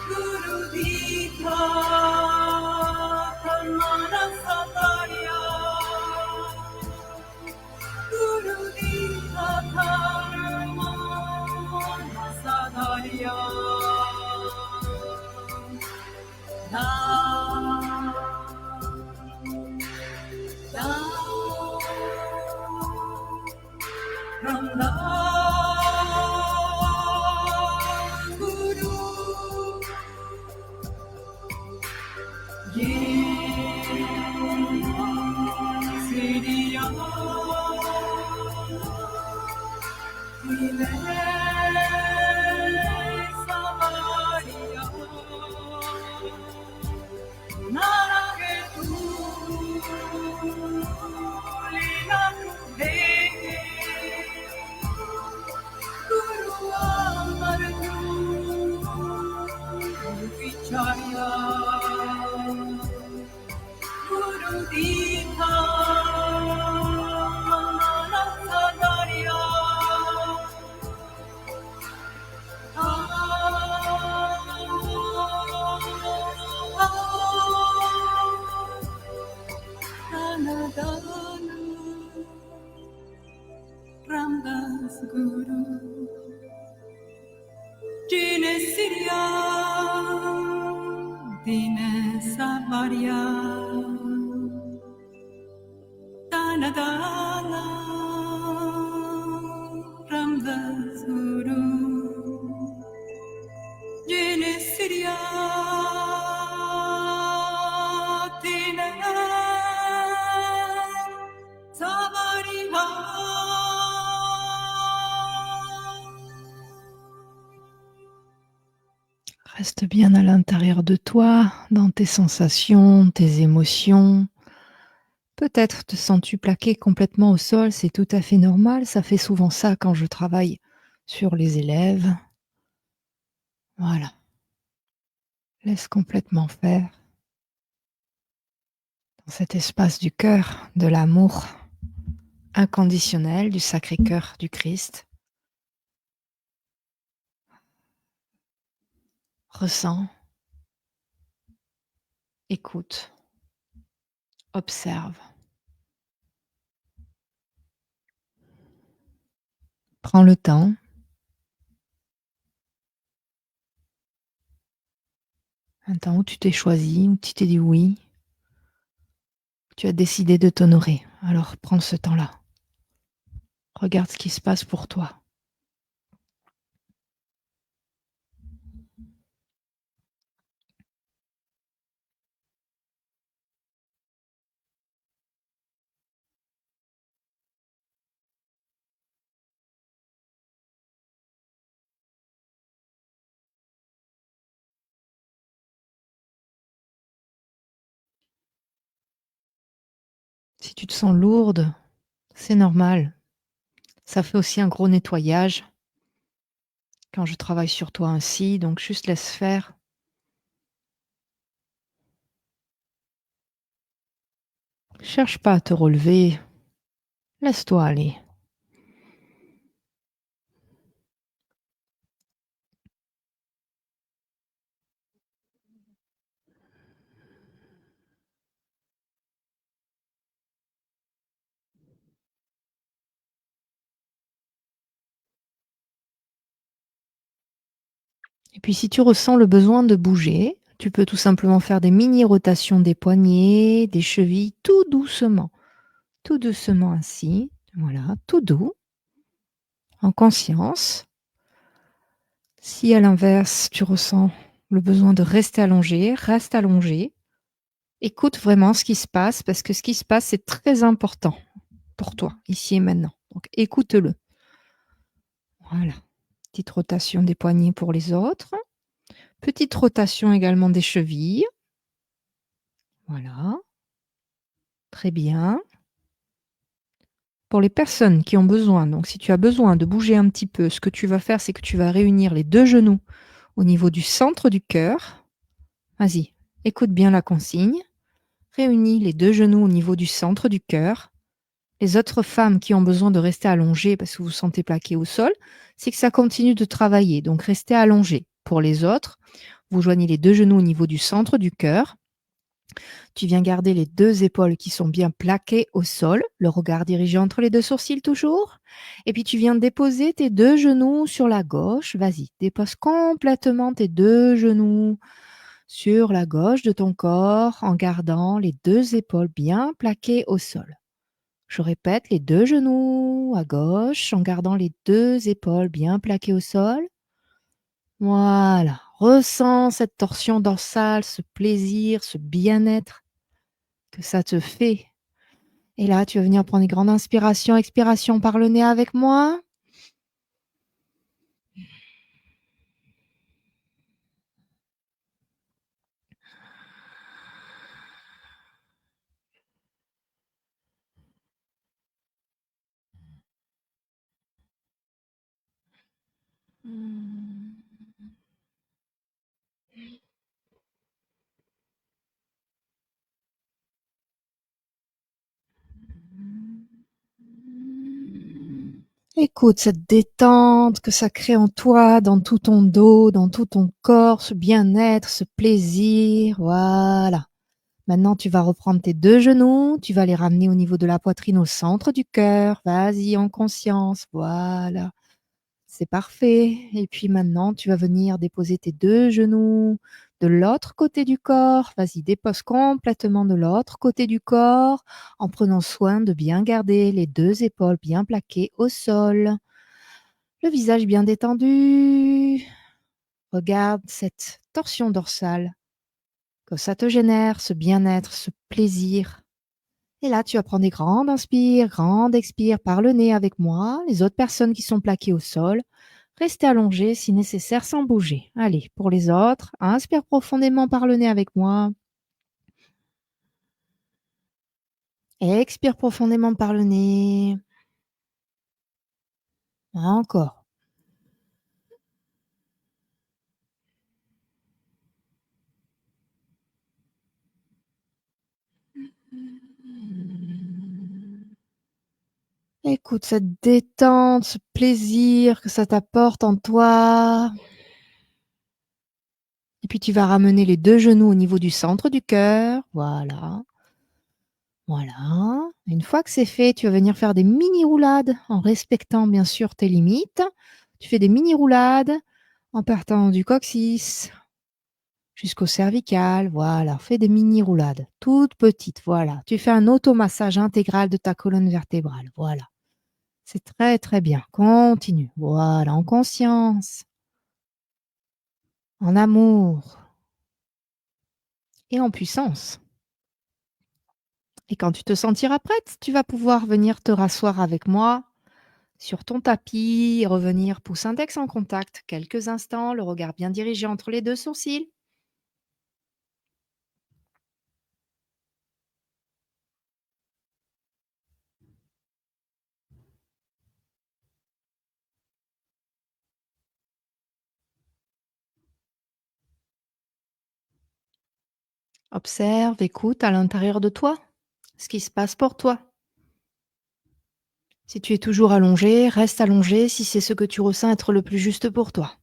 Guru Dita, Pramana Satarya, Guru Dita, Pramana Satarya, Da, Da, Ramda. Guru Dita, Sadarya, Dana Ramdas Guru, Dine Siria, Dine Sabarya, Dana Dana Ramdas Guru, Dine Siria, Dine Sabarya. Reste bien à l'intérieur de toi, dans tes sensations, tes émotions. Peut-être te sens-tu plaqué complètement au sol, c'est tout à fait normal. Ça fait souvent ça quand je travaille sur les élèves. Voilà. Laisse complètement faire. Dans cet espace du cœur, de l'amour inconditionnel du Sacré-Cœur du Christ. Ressens, écoute, observe. Prends Prends le temps. Un temps où tu t'es choisi, où tu t'es dit oui. Tu as décidé de t'honorer. Alors prends ce temps-là. Regarde ce qui se passe pour toi. Si tu te sens lourde, c'est normal. Ça fait aussi un gros nettoyage quand je travaille sur toi ainsi, donc juste laisse faire. Cherche pas à te relever. Laisse-toi aller. Et puis si tu ressens le besoin de bouger, tu peux tout simplement faire des mini-rotations des poignets, des chevilles, tout doucement ainsi. Voilà, tout doux, en conscience. Si à l'inverse, tu ressens le besoin de rester allongé, reste allongé. Écoute vraiment ce qui se passe parce que ce qui se passe, c'est très important pour toi, ici et maintenant. Donc écoute-le. Voilà. Petite rotation des poignets pour les autres. Petite rotation également des chevilles. Voilà. Très bien. Pour les personnes qui ont besoin, donc si tu as besoin de bouger un petit peu, ce que tu vas faire, c'est que tu vas réunir les deux genoux au niveau du centre du cœur. Vas-y, écoute bien la consigne. Réunis les deux genoux au niveau du centre du cœur. Les autres femmes qui ont besoin de rester allongées parce que vous vous sentez plaqué au sol, c'est que ça continue de travailler. Donc restez allongées. Pour les autres, vous joignez les deux genoux au niveau du centre du cœur. Tu viens garder les deux épaules qui sont bien plaquées au sol, le regard dirigé entre les deux sourcils toujours. Et puis tu viens déposer tes deux genoux sur la gauche. Vas-y, dépose complètement tes deux genoux sur la gauche de ton corps en gardant les deux épaules bien plaquées au sol. Je répète, les deux genoux à gauche en gardant les deux épaules bien plaquées au sol. Voilà, ressens cette torsion dorsale, ce plaisir, ce bien-être que ça te fait. Et là, tu vas venir prendre une grande inspiration, expiration par le nez avec moi. Écoute cette détente que ça crée en toi, dans tout ton dos, dans tout ton corps, ce bien-être, ce plaisir. Voilà. Maintenant, tu vas reprendre tes deux genoux, tu vas les ramener au niveau de la poitrine, au centre du cœur. Vas-y, en conscience. Voilà. C'est parfait. Et puis maintenant, tu vas venir déposer tes deux genoux de l'autre côté du corps. Vas-y, dépose complètement de l'autre côté du corps en prenant soin de bien garder les deux épaules bien plaquées au sol. Le visage bien détendu. Regarde cette torsion dorsale que ça te génère, ce bien-être, ce plaisir. Et là, tu vas prendre des grandes inspires, grandes expires par le nez avec moi. Les autres personnes qui sont plaquées au sol, restez allongées si nécessaire sans bouger. Allez, pour les autres, inspire profondément par le nez avec moi. Expire profondément par le nez. Encore. Écoute cette détente, ce plaisir que ça t'apporte en toi. Et puis tu vas ramener les deux genoux au niveau du centre du cœur. Voilà. Voilà. Une fois que c'est fait, tu vas venir faire des mini roulades en respectant bien sûr tes limites. Tu fais des mini roulades en partant du coccyx jusqu'au cervical. Voilà. Fais des mini roulades toutes petites. Voilà. Tu fais un automassage intégral de ta colonne vertébrale. Voilà. C'est très très bien. Continue. Voilà. En conscience, en amour et en puissance. Et quand tu te sentiras prête, tu vas pouvoir venir te rasseoir avec moi sur ton tapis et revenir pouce index en contact quelques instants, le regard bien dirigé entre les deux sourcils. Observe, écoute à l'intérieur de toi ce qui se passe pour toi. Si tu es toujours allongé, reste allongé si c'est ce que tu ressens être le plus juste pour toi.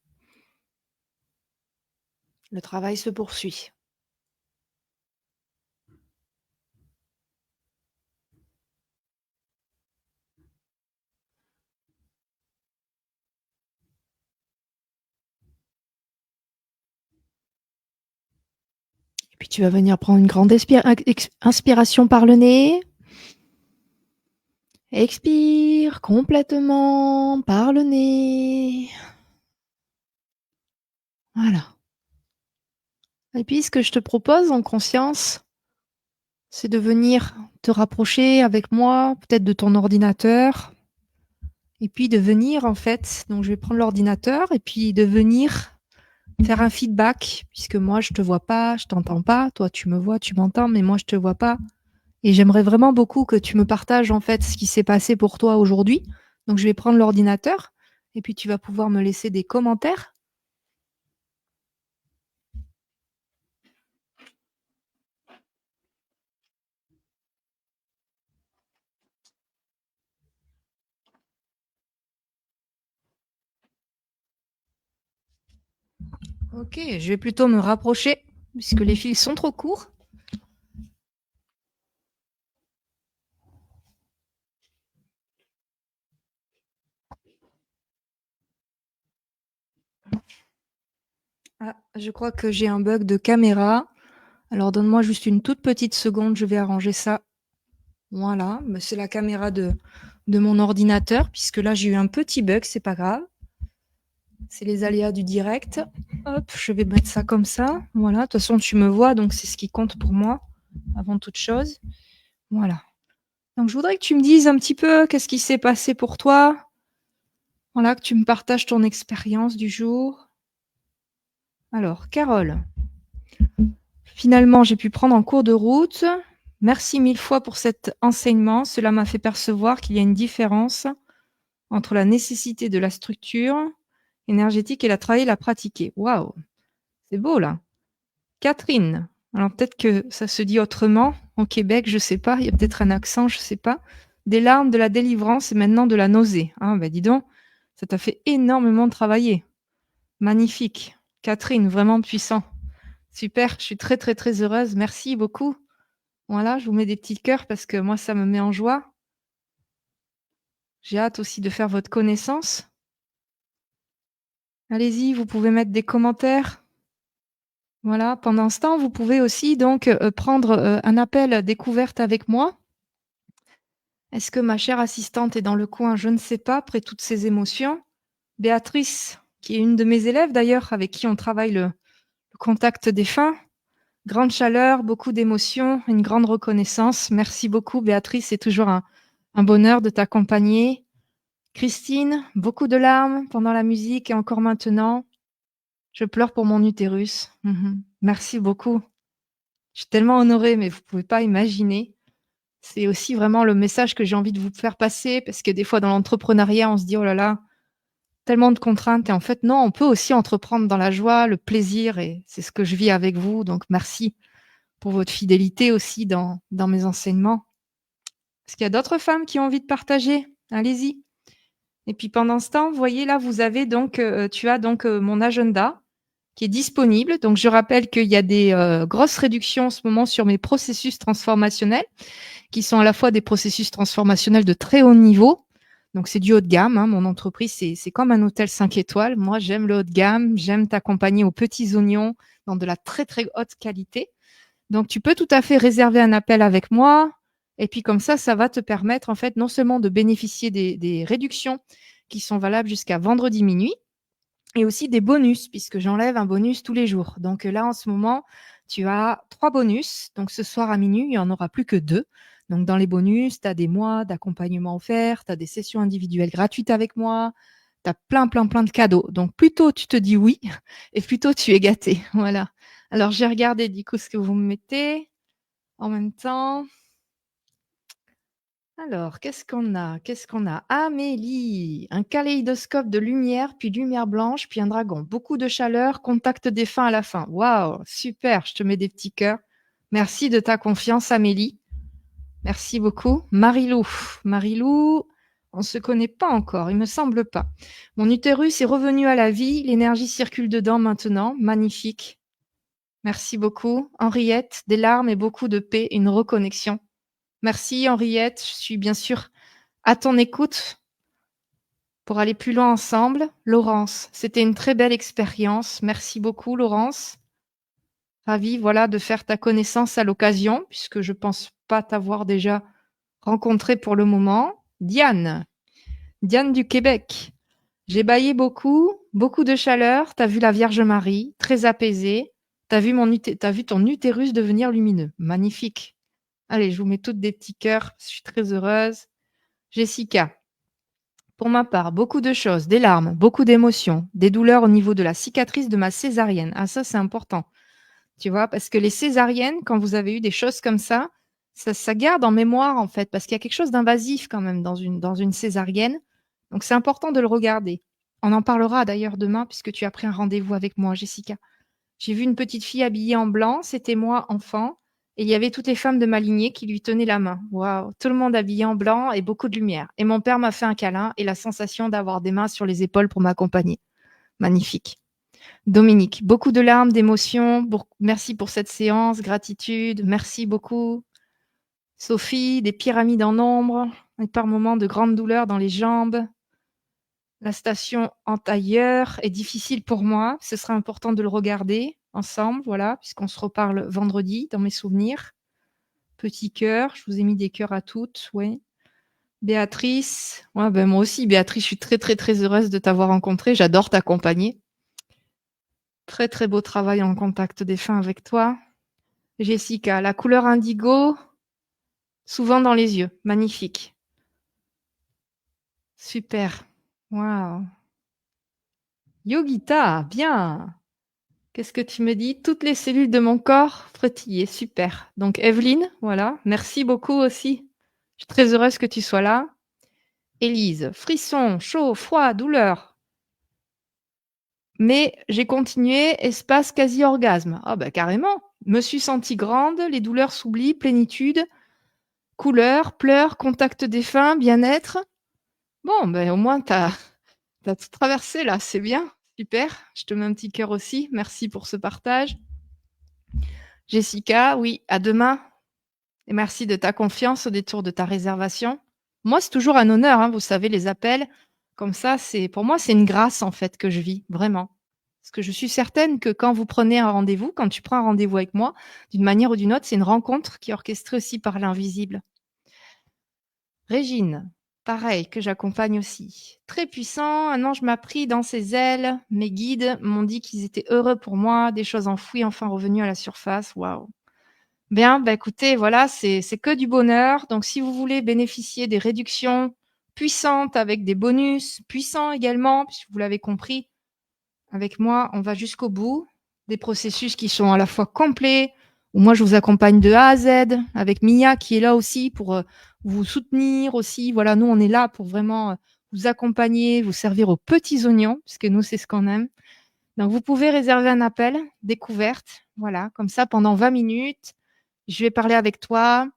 Le travail se poursuit. Et puis tu vas venir prendre une grande inspiration par le nez. Expire complètement par le nez. Voilà. Et puis, ce que je te propose en conscience, c'est de venir te rapprocher avec moi, peut-être de ton ordinateur, et puis de venir en fait, donc je vais prendre l'ordinateur et puis de venir faire un feedback, puisque moi je te vois pas, je t'entends pas, toi tu me vois, tu m'entends, mais moi je te vois pas. Et j'aimerais vraiment beaucoup que tu me partages en fait ce qui s'est passé pour toi aujourd'hui. Donc je vais prendre l'ordinateur et puis tu vas pouvoir me laisser des commentaires. Ok, je vais plutôt me rapprocher puisque les fils sont trop courts. Ah, je crois que j'ai un bug de caméra. Alors donne-moi juste une toute petite seconde, je vais arranger ça. Voilà, mais c'est la caméra de mon ordinateur, puisque là j'ai eu un petit bug, c'est pas grave. C'est les aléas du direct. Hop, je vais mettre ça comme ça. Voilà, de toute façon tu me vois, donc c'est ce qui compte pour moi, avant toute chose. Voilà. Donc je voudrais que tu me dises un petit peu qu'est-ce qui s'est passé pour toi. Voilà, que tu me partages ton expérience du jour. Alors, Carole, finalement, j'ai pu prendre en cours de route. Merci mille fois pour cet enseignement. Cela m'a fait percevoir qu'il y a une différence entre la nécessité de la structure énergétique et la travailler, la pratiquer. Waouh, c'est beau là. Catherine, alors peut-être que ça se dit autrement au Québec, je sais pas, il y a peut-être un accent, je sais pas. Des larmes, de la délivrance et maintenant de la nausée. Ah ben dis donc, ça t'a fait énormément travailler. Magnifique. Catherine, vraiment puissant. Super, je suis très très très heureuse. Merci beaucoup. Voilà, je vous mets des petits cœurs parce que moi, ça me met en joie. J'ai hâte aussi de faire votre connaissance. Allez-y, vous pouvez mettre des commentaires. Voilà, pendant ce temps, vous pouvez aussi donc prendre un appel découverte avec moi. Est-ce que ma chère assistante est dans le coin? Je ne sais pas, après toutes ces émotions. Béatrice, qui est une de mes élèves d'ailleurs, avec qui on travaille le contact défunt. Grande chaleur, beaucoup d'émotions, une grande reconnaissance. Merci beaucoup, Béatrice. C'est toujours un bonheur de t'accompagner. Christine, beaucoup de larmes pendant la musique et encore maintenant. Je pleure pour mon utérus. Merci beaucoup. Je suis tellement honorée, mais vous ne pouvez pas imaginer. C'est aussi vraiment le message que j'ai envie de vous faire passer, parce que des fois, dans l'entrepreneuriat, on se dit, oh là là, tellement de contraintes. Et en fait, non, on peut aussi entreprendre dans la joie, le plaisir, et c'est ce que je vis avec vous. Donc, merci pour votre fidélité aussi dans mes enseignements. Est-ce qu'il y a d'autres femmes qui ont envie de partager? Allez-y. Et puis pendant ce temps, vous voyez là, vous avez donc, tu as donc mon agenda qui est disponible. Donc, je rappelle qu'il y a des grosses réductions en ce moment sur mes processus transformationnels, qui sont à la fois des processus transformationnels de très haut niveau. Donc, c'est du haut de gamme. Hein. Mon entreprise, c'est comme un hôtel 5 étoiles. Moi, j'aime le haut de gamme. J'aime t'accompagner aux petits oignons dans de la très, très haute qualité. Donc, tu peux tout à fait réserver un appel avec moi. Et puis, comme ça va te permettre, en fait, non seulement de bénéficier des réductions qui sont valables jusqu'à vendredi minuit, et aussi des bonus, puisque j'enlève un bonus tous les jours. Donc là, en ce moment, tu as 3 bonus. Donc ce soir à minuit, il n'y en aura plus que 2. Donc dans les bonus, tu as des mois d'accompagnement offerts, tu as des sessions individuelles gratuites avec moi, tu as plein, plein, plein de cadeaux. Donc plutôt tu te dis oui, et plutôt tu es gâté. Voilà. Alors j'ai regardé du coup ce que vous me mettez en même temps. Alors, qu'est-ce qu'on a? Qu'est-ce qu'on a? Amélie, un kaléidoscope de lumière, puis lumière blanche, puis un dragon. Beaucoup de chaleur, contact défunt à la fin. Waouh, super, je te mets des petits cœurs. Merci de ta confiance, Amélie. Merci beaucoup. Marilou, Marilou, on ne se connaît pas encore, il me semble pas. Mon utérus est revenu à la vie, l'énergie circule dedans maintenant. Magnifique. Merci beaucoup. Henriette, des larmes et beaucoup de paix, une reconnexion. Merci Henriette, je suis bien sûr à ton écoute pour aller plus loin ensemble. Laurence, c'était une très belle expérience. Merci beaucoup Laurence. Ravie voilà, de faire ta connaissance à l'occasion, puisque je pense pas t'avoir déjà rencontré pour le moment. Diane, Diane du Québec. J'ai bâillé beaucoup, beaucoup de chaleur. T'as vu la Vierge Marie, très apaisée. T'as vu ton utérus devenir lumineux. Magnifique. Allez, je vous mets toutes des petits cœurs. Je suis très heureuse. Jessica, pour ma part, beaucoup de choses, des larmes, beaucoup d'émotions, des douleurs au niveau de la cicatrice de ma césarienne. Ah, ça, c'est important. Tu vois, parce que les césariennes, quand vous avez eu des choses comme ça garde en mémoire, en fait, parce qu'il y a quelque chose d'invasif quand même dans une césarienne. Donc, c'est important de le regarder. On en parlera d'ailleurs demain, puisque tu as pris un rendez-vous avec moi, Jessica. J'ai vu une petite fille habillée en blanc, c'était moi, enfant, et il y avait toutes les femmes de ma lignée qui lui tenaient la main. Waouh, tout le monde habillé en blanc et beaucoup de lumière. Et mon père m'a fait un câlin et la sensation d'avoir des mains sur les épaules pour m'accompagner. Magnifique. Dominique, beaucoup de larmes, d'émotions. Merci pour cette séance, gratitude, merci beaucoup. Sophie, des pyramides en ombre, et par moments de grandes douleurs dans les jambes. La station en tailleur est difficile pour moi. Ce sera important de le regarder ensemble, voilà, puisqu'on se reparle vendredi dans mes souvenirs. Petit cœur, je vous ai mis des cœurs à toutes, oui. Béatrice, ouais, ben moi aussi, Béatrice, je suis très, très, très heureuse de t'avoir rencontrée. J'adore t'accompagner. Très, très beau travail en contact défunt avec toi. Jessica, la couleur indigo, souvent dans les yeux. Magnifique. Super. Waouh. Yogita, bien. Qu'est-ce que tu me dis? Toutes les cellules de mon corps frétillées. Super. Donc, Evelyne, voilà. Merci beaucoup aussi. Je suis très heureuse que tu sois là. Élise, frisson, chaud, froid, douleur. Mais j'ai continué, espace quasi-orgasme. Ah bah carrément. Me suis sentie grande, les douleurs s'oublient, plénitude, couleur, pleurs, contact défunt, bien-être. Bon, ben au moins, t'as tout traversé là, c'est bien. Super. Je te mets un petit cœur aussi. Merci pour ce partage. Jessica, oui, à demain. Et merci de ta confiance au détour de ta réservation. Moi, c'est toujours un honneur, hein, vous savez, les appels. Comme ça, pour moi, c'est une grâce en fait que je vis, vraiment. Parce que je suis certaine que quand vous prenez un rendez-vous, quand tu prends un rendez-vous avec moi, d'une manière ou d'une autre, c'est une rencontre qui est orchestrée aussi par l'invisible. Régine, pareil, que j'accompagne aussi. Très puissant, un ange m'a pris dans ses ailes. Mes guides m'ont dit qu'ils étaient heureux pour moi, des choses enfouies enfin revenues à la surface. Waouh. Bien, bah écoutez, voilà, c'est que du bonheur. Donc, si vous voulez bénéficier des réductions puissantes avec des bonus puissants également, puisque vous l'avez compris, avec moi, on va jusqu'au bout. Des processus qui sont à la fois complets, où moi, je vous accompagne de A à Z, avec Mia qui est là aussi pour vous soutenir aussi. Voilà, nous, on est là pour vraiment vous accompagner, vous servir aux petits oignons, puisque nous, c'est ce qu'on aime. Donc, vous pouvez réserver un appel, découverte, voilà, comme ça, pendant 20 minutes. Je vais parler avec toi.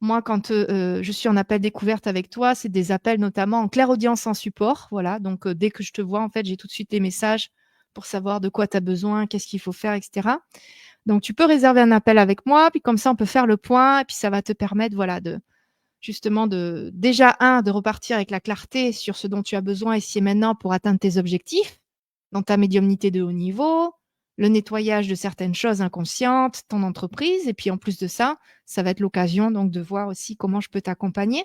Moi, quand je suis en appel découverte avec toi, c'est des appels notamment en claire audience en support. Voilà, donc dès que je te vois, en fait, j'ai tout de suite les messages pour savoir de quoi tu as besoin, qu'est-ce qu'il faut faire, etc. Donc, tu peux réserver un appel avec moi, puis comme ça, on peut faire le point, et puis ça va te permettre, voilà, de justement de déjà de repartir avec la clarté sur ce dont tu as besoin ici et maintenant pour atteindre tes objectifs, dans ta médiumnité de haut niveau, le nettoyage de certaines choses inconscientes, ton entreprise, et puis en plus de ça, ça va être l'occasion donc de voir aussi comment je peux t'accompagner.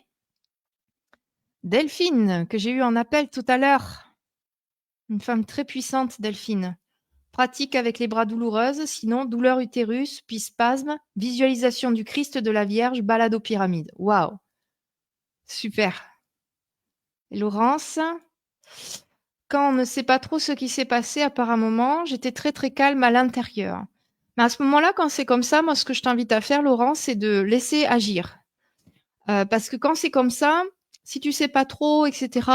Delphine, que j'ai eu en appel tout à l'heure, une femme très puissante, Delphine. Pratique avec les bras douloureuses, sinon douleur utérus, puis spasme, visualisation du Christ de la Vierge, balade aux pyramides. Waouh, super. Et Laurence, quand on ne sait pas trop ce qui s'est passé apparemment, j'étais très très calme à l'intérieur. Mais à ce moment-là, quand c'est comme ça, moi ce que je t'invite à faire, Laurence, c'est de laisser agir. Parce que quand c'est comme ça, si tu sais pas trop, etc.,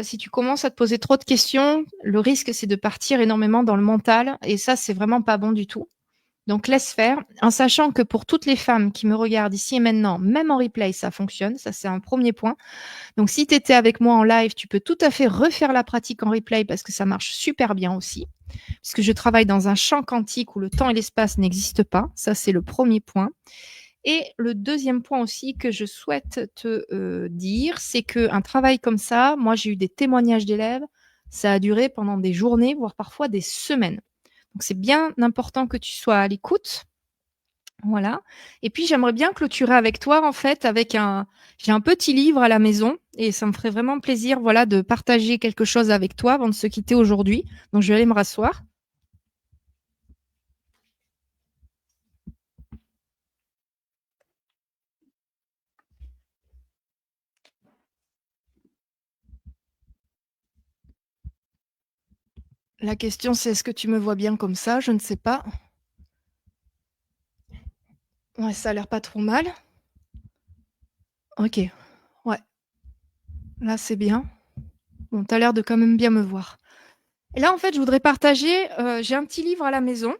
si tu commences à te poser trop de questions, le risque c'est de partir énormément dans le mental et ça c'est vraiment pas bon du tout. Donc laisse faire, en sachant que pour toutes les femmes qui me regardent ici et maintenant, même en replay, ça fonctionne. Ça c'est un premier point. Donc si tu étais avec moi en live, tu peux tout à fait refaire la pratique en replay parce que ça marche super bien aussi. Puisque je travaille dans un champ quantique où le temps et l'espace n'existent pas. Ça, c'est le premier point. Et le deuxième point aussi que je souhaite te dire, c'est qu'un travail comme ça, moi j'ai eu des témoignages d'élèves, ça a duré pendant des journées, voire parfois des semaines. Donc c'est bien important que tu sois à l'écoute. Voilà. Et puis j'aimerais bien clôturer avec toi en fait avec j'ai un petit livre à la maison et ça me ferait vraiment plaisir voilà de partager quelque chose avec toi avant de se quitter aujourd'hui. Donc je vais aller me rasseoir. La question c'est est-ce que tu me vois bien comme ça? Je ne sais pas. Ouais, ça a l'air pas trop mal. OK. Ouais, là c'est bien. Bon, tu as l'air de quand même bien me voir. Et là en fait, je voudrais partager, j'ai un petit livre à la maison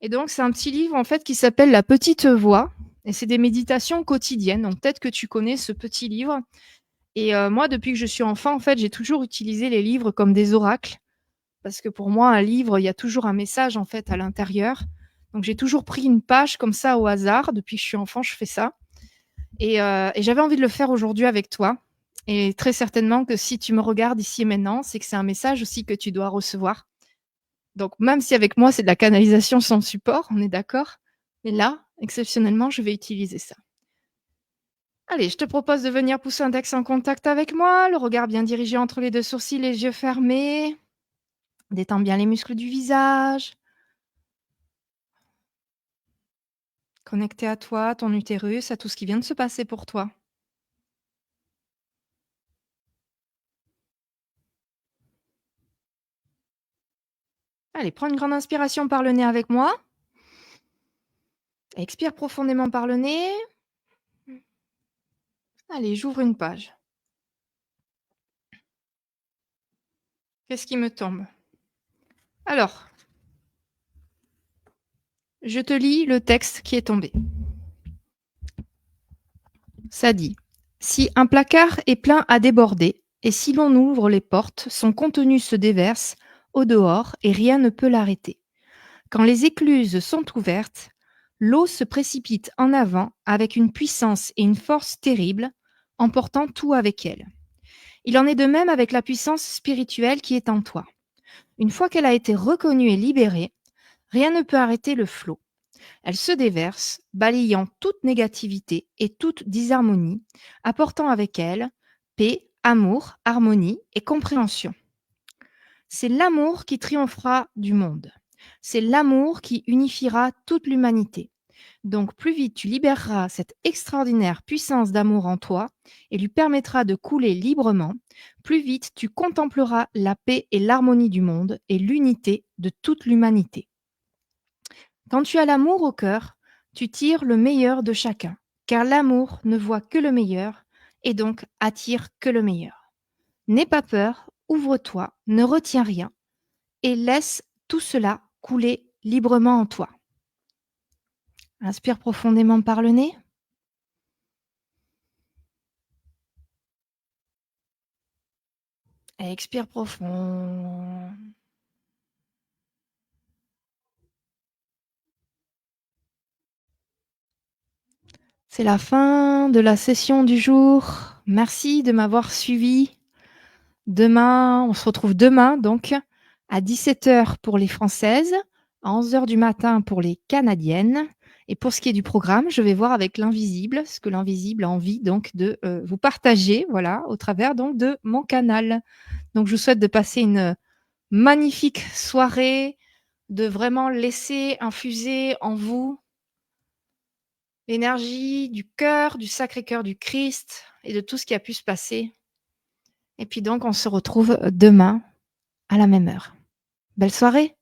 et donc c'est un petit livre en fait qui s'appelle La petite voix et c'est des méditations quotidiennes. Donc peut-être que tu connais ce petit livre. Et moi, depuis que je suis enfant, en fait, j'ai toujours utilisé les livres comme des oracles parce que pour moi, un livre, il y a toujours un message, en fait, à l'intérieur. Donc j'ai toujours pris une page comme ça au hasard. Depuis que je suis enfant, je fais ça et j'avais envie de le faire aujourd'hui avec toi et très certainement que si tu me regardes ici et maintenant, c'est que c'est un message aussi que tu dois recevoir. Donc même si avec moi, c'est de la canalisation sans support, on est d'accord? Mais là, exceptionnellement, je vais utiliser ça. Allez, je te propose de venir pousser un index en contact avec moi, le regard bien dirigé entre les deux sourcils, les yeux fermés. Détends bien les muscles du visage. Connecté à toi, ton utérus, à tout ce qui vient de se passer pour toi. Allez, prends une grande inspiration par le nez avec moi. Expire profondément par le nez. Allez, j'ouvre une page. Qu'est-ce qui me tombe? Alors, je te lis le texte qui est tombé. Ça dit: si un placard est plein à déborder, et si l'on ouvre les portes, son contenu se déverse au dehors et rien ne peut l'arrêter. Quand les écluses sont ouvertes, l'eau se précipite en avant avec une puissance et une force terribles, emportant tout avec elle. Il en est de même avec la puissance spirituelle qui est en toi. Une fois qu'elle a été reconnue et libérée, rien ne peut arrêter le flot. Elle se déverse, balayant toute négativité et toute disharmonie, apportant avec elle paix, amour, harmonie et compréhension. C'est l'amour qui triomphera du monde. C'est l'amour qui unifiera toute l'humanité. Donc plus vite tu libéreras cette extraordinaire puissance d'amour en toi et lui permettras de couler librement, plus vite tu contempleras la paix et l'harmonie du monde et l'unité de toute l'humanité. Quand tu as l'amour au cœur, tu tires le meilleur de chacun, car l'amour ne voit que le meilleur et donc attire que le meilleur. N'aie pas peur, ouvre-toi, ne retiens rien et laisse tout cela couler librement en toi. Inspire profondément par le nez. Expire profond. C'est la fin de la session du jour. Merci de m'avoir suivi. Demain, on se retrouve demain donc à 17h pour les Françaises, à 11h du matin pour les Canadiennes. Et pour ce qui est du programme, je vais voir avec l'invisible, ce que l'invisible a envie donc de vous partager, voilà, au travers donc de mon canal. Donc je vous souhaite de passer une magnifique soirée, de vraiment laisser infuser en vous l'énergie du cœur, du Sacré-Cœur du Christ et de tout ce qui a pu se passer. Et puis donc, on se retrouve demain à la même heure. Belle soirée!